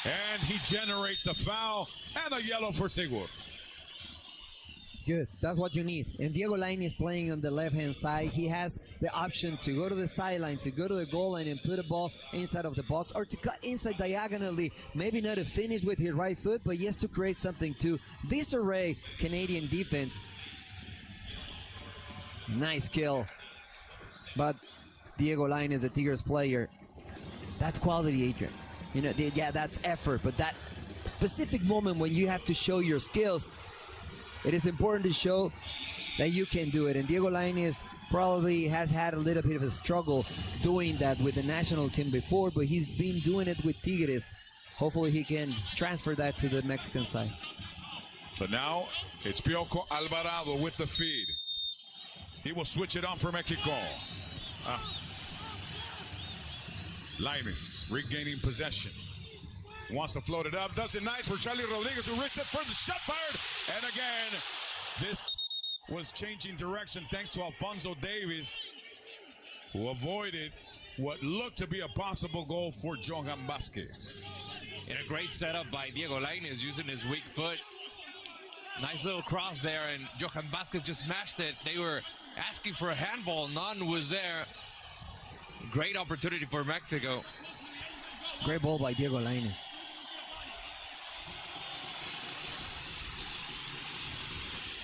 and he generates a foul and a yellow for Segor. Good, that's what you need. And Diego Lainez playing on the left-hand side. He has the option to go to the sideline, to go to the goal line and put a ball inside of the box, or to cut inside diagonally. Maybe not to finish with his right foot, but yes, to create something too. Disarray Canadian defense. Nice kill. But Diego Lainez, the Tigres player, that's quality, Adrian. You know, yeah, that's effort, but that specific moment when you have to show your skills, it is important to show that you can do it. And Diego Lainez probably has had a little bit of a struggle doing that with the national team before, but he's been doing it with Tigres. Hopefully he can transfer that to the Mexican side. So now it's Piojo Alvarado with the feed. He will switch it on for Mexico. Lainez regaining possession. Wants to float it up. Does it nice for Charlie Rodriguez, who risks it for the shot fired. And again, this was changing direction thanks to Alphonso Davies, who avoided what looked to be a possible goal for Johan Vázquez. And a great setup by Diego Lainez using his weak foot. Nice little cross there, and Johan Vázquez just smashed it. They were asking for a handball. None was there. Great opportunity for Mexico. Great ball by Diego Lainez.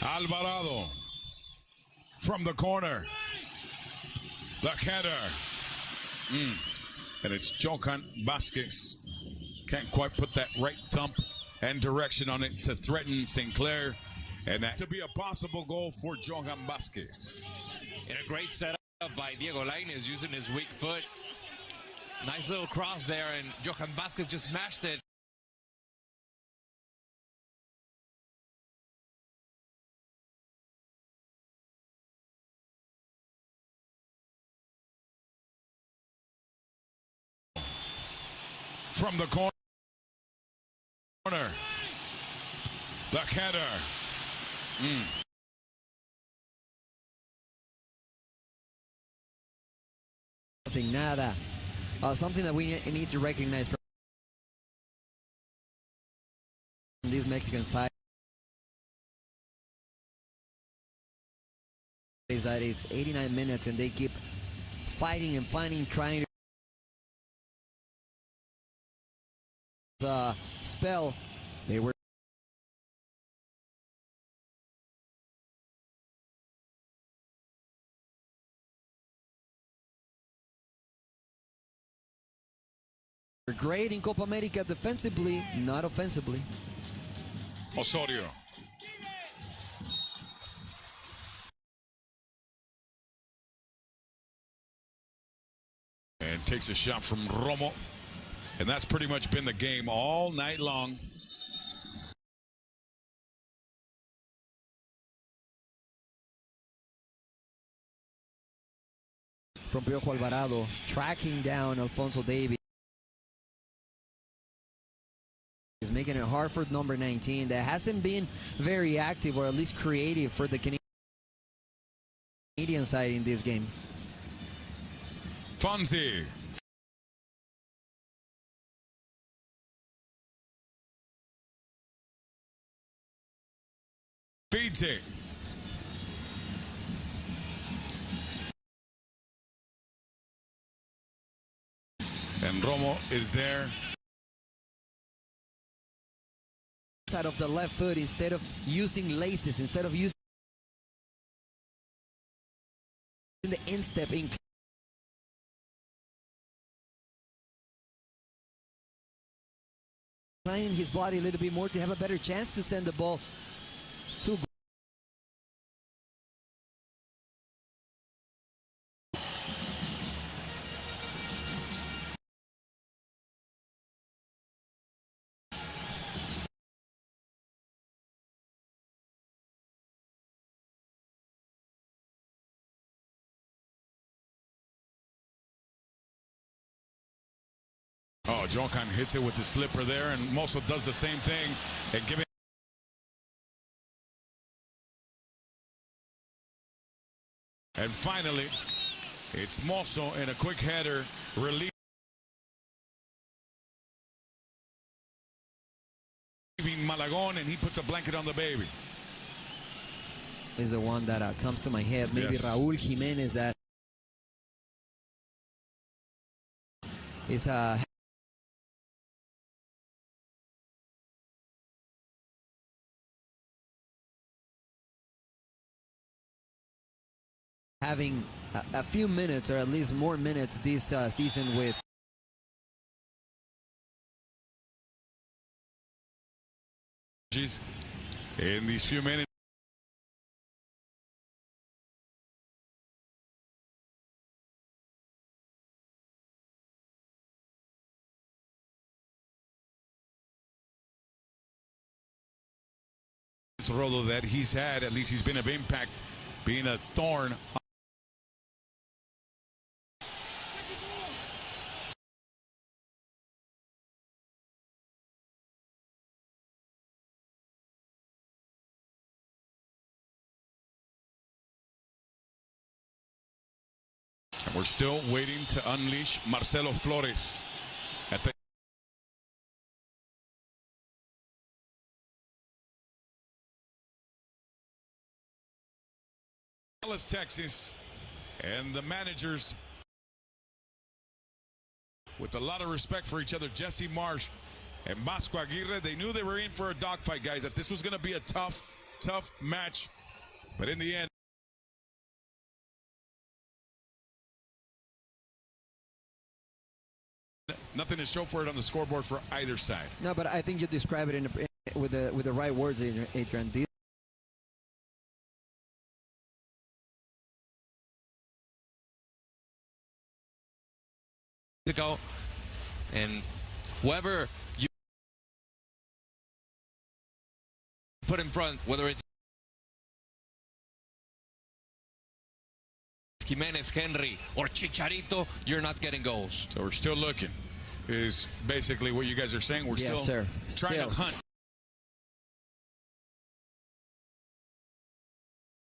Alvarado from the corner. The header. And it's Johan Vázquez. Can't quite put that right thump and direction on it to threaten Sinclair. And that to be a possible goal for Johan Vázquez. And a great setup by Diego Lainez using his weak foot. Nice little cross there, and Johan Vázquez just smashed it. from the corner. The header. Nothing, nada. Something that we need to recognize from this Mexican side is that it's 89 minutes and they keep fighting and fighting, trying to spell. They were great in Copa America defensively, not offensively. Osorio. And takes a shot from Romo. And that's pretty much been the game all night long. From Piojo Alvarado, tracking down Alfonso Davies. Is making it hard for number 19 that hasn't been very active or at least creative for the Canadian side in this game. Fonzie. Feeds it. And Romo is there. Side of the left foot instead of using laces, instead of using the instep, inclining his body a little bit more to have a better chance to send the ball to goal. Oh, Jokan hits it with the slipper there, and Mosso does the same thing and giving. And finally, it's Mosso in a quick header, relieving Malagon, and he puts a blanket on the baby. Is the one that comes to my head. Maybe Yes. Raúl Jiménez, that is having a few minutes, or at least more minutes this season with in these few minutes. Rolo that he's had, at least he's been of impact, being a thorn. And we're still waiting to unleash Marcelo Flores at the Dallas, Texas, and the managers, with a lot of respect for each other, Jesse Marsh and Vasco Aguirre, they knew they were in for a dogfight, guys, that this was going to be a tough match. But in the end, nothing to show for it on the scoreboard for either side. No, but I think you describe it with the right words, Adrian. To go, and whoever you put in front, whether it's Jimenez, Henry, or Chicharito, you're not getting goals. So we're still looking. is basically what you guys are saying. We're Yes, still sir. trying Still. to hunt.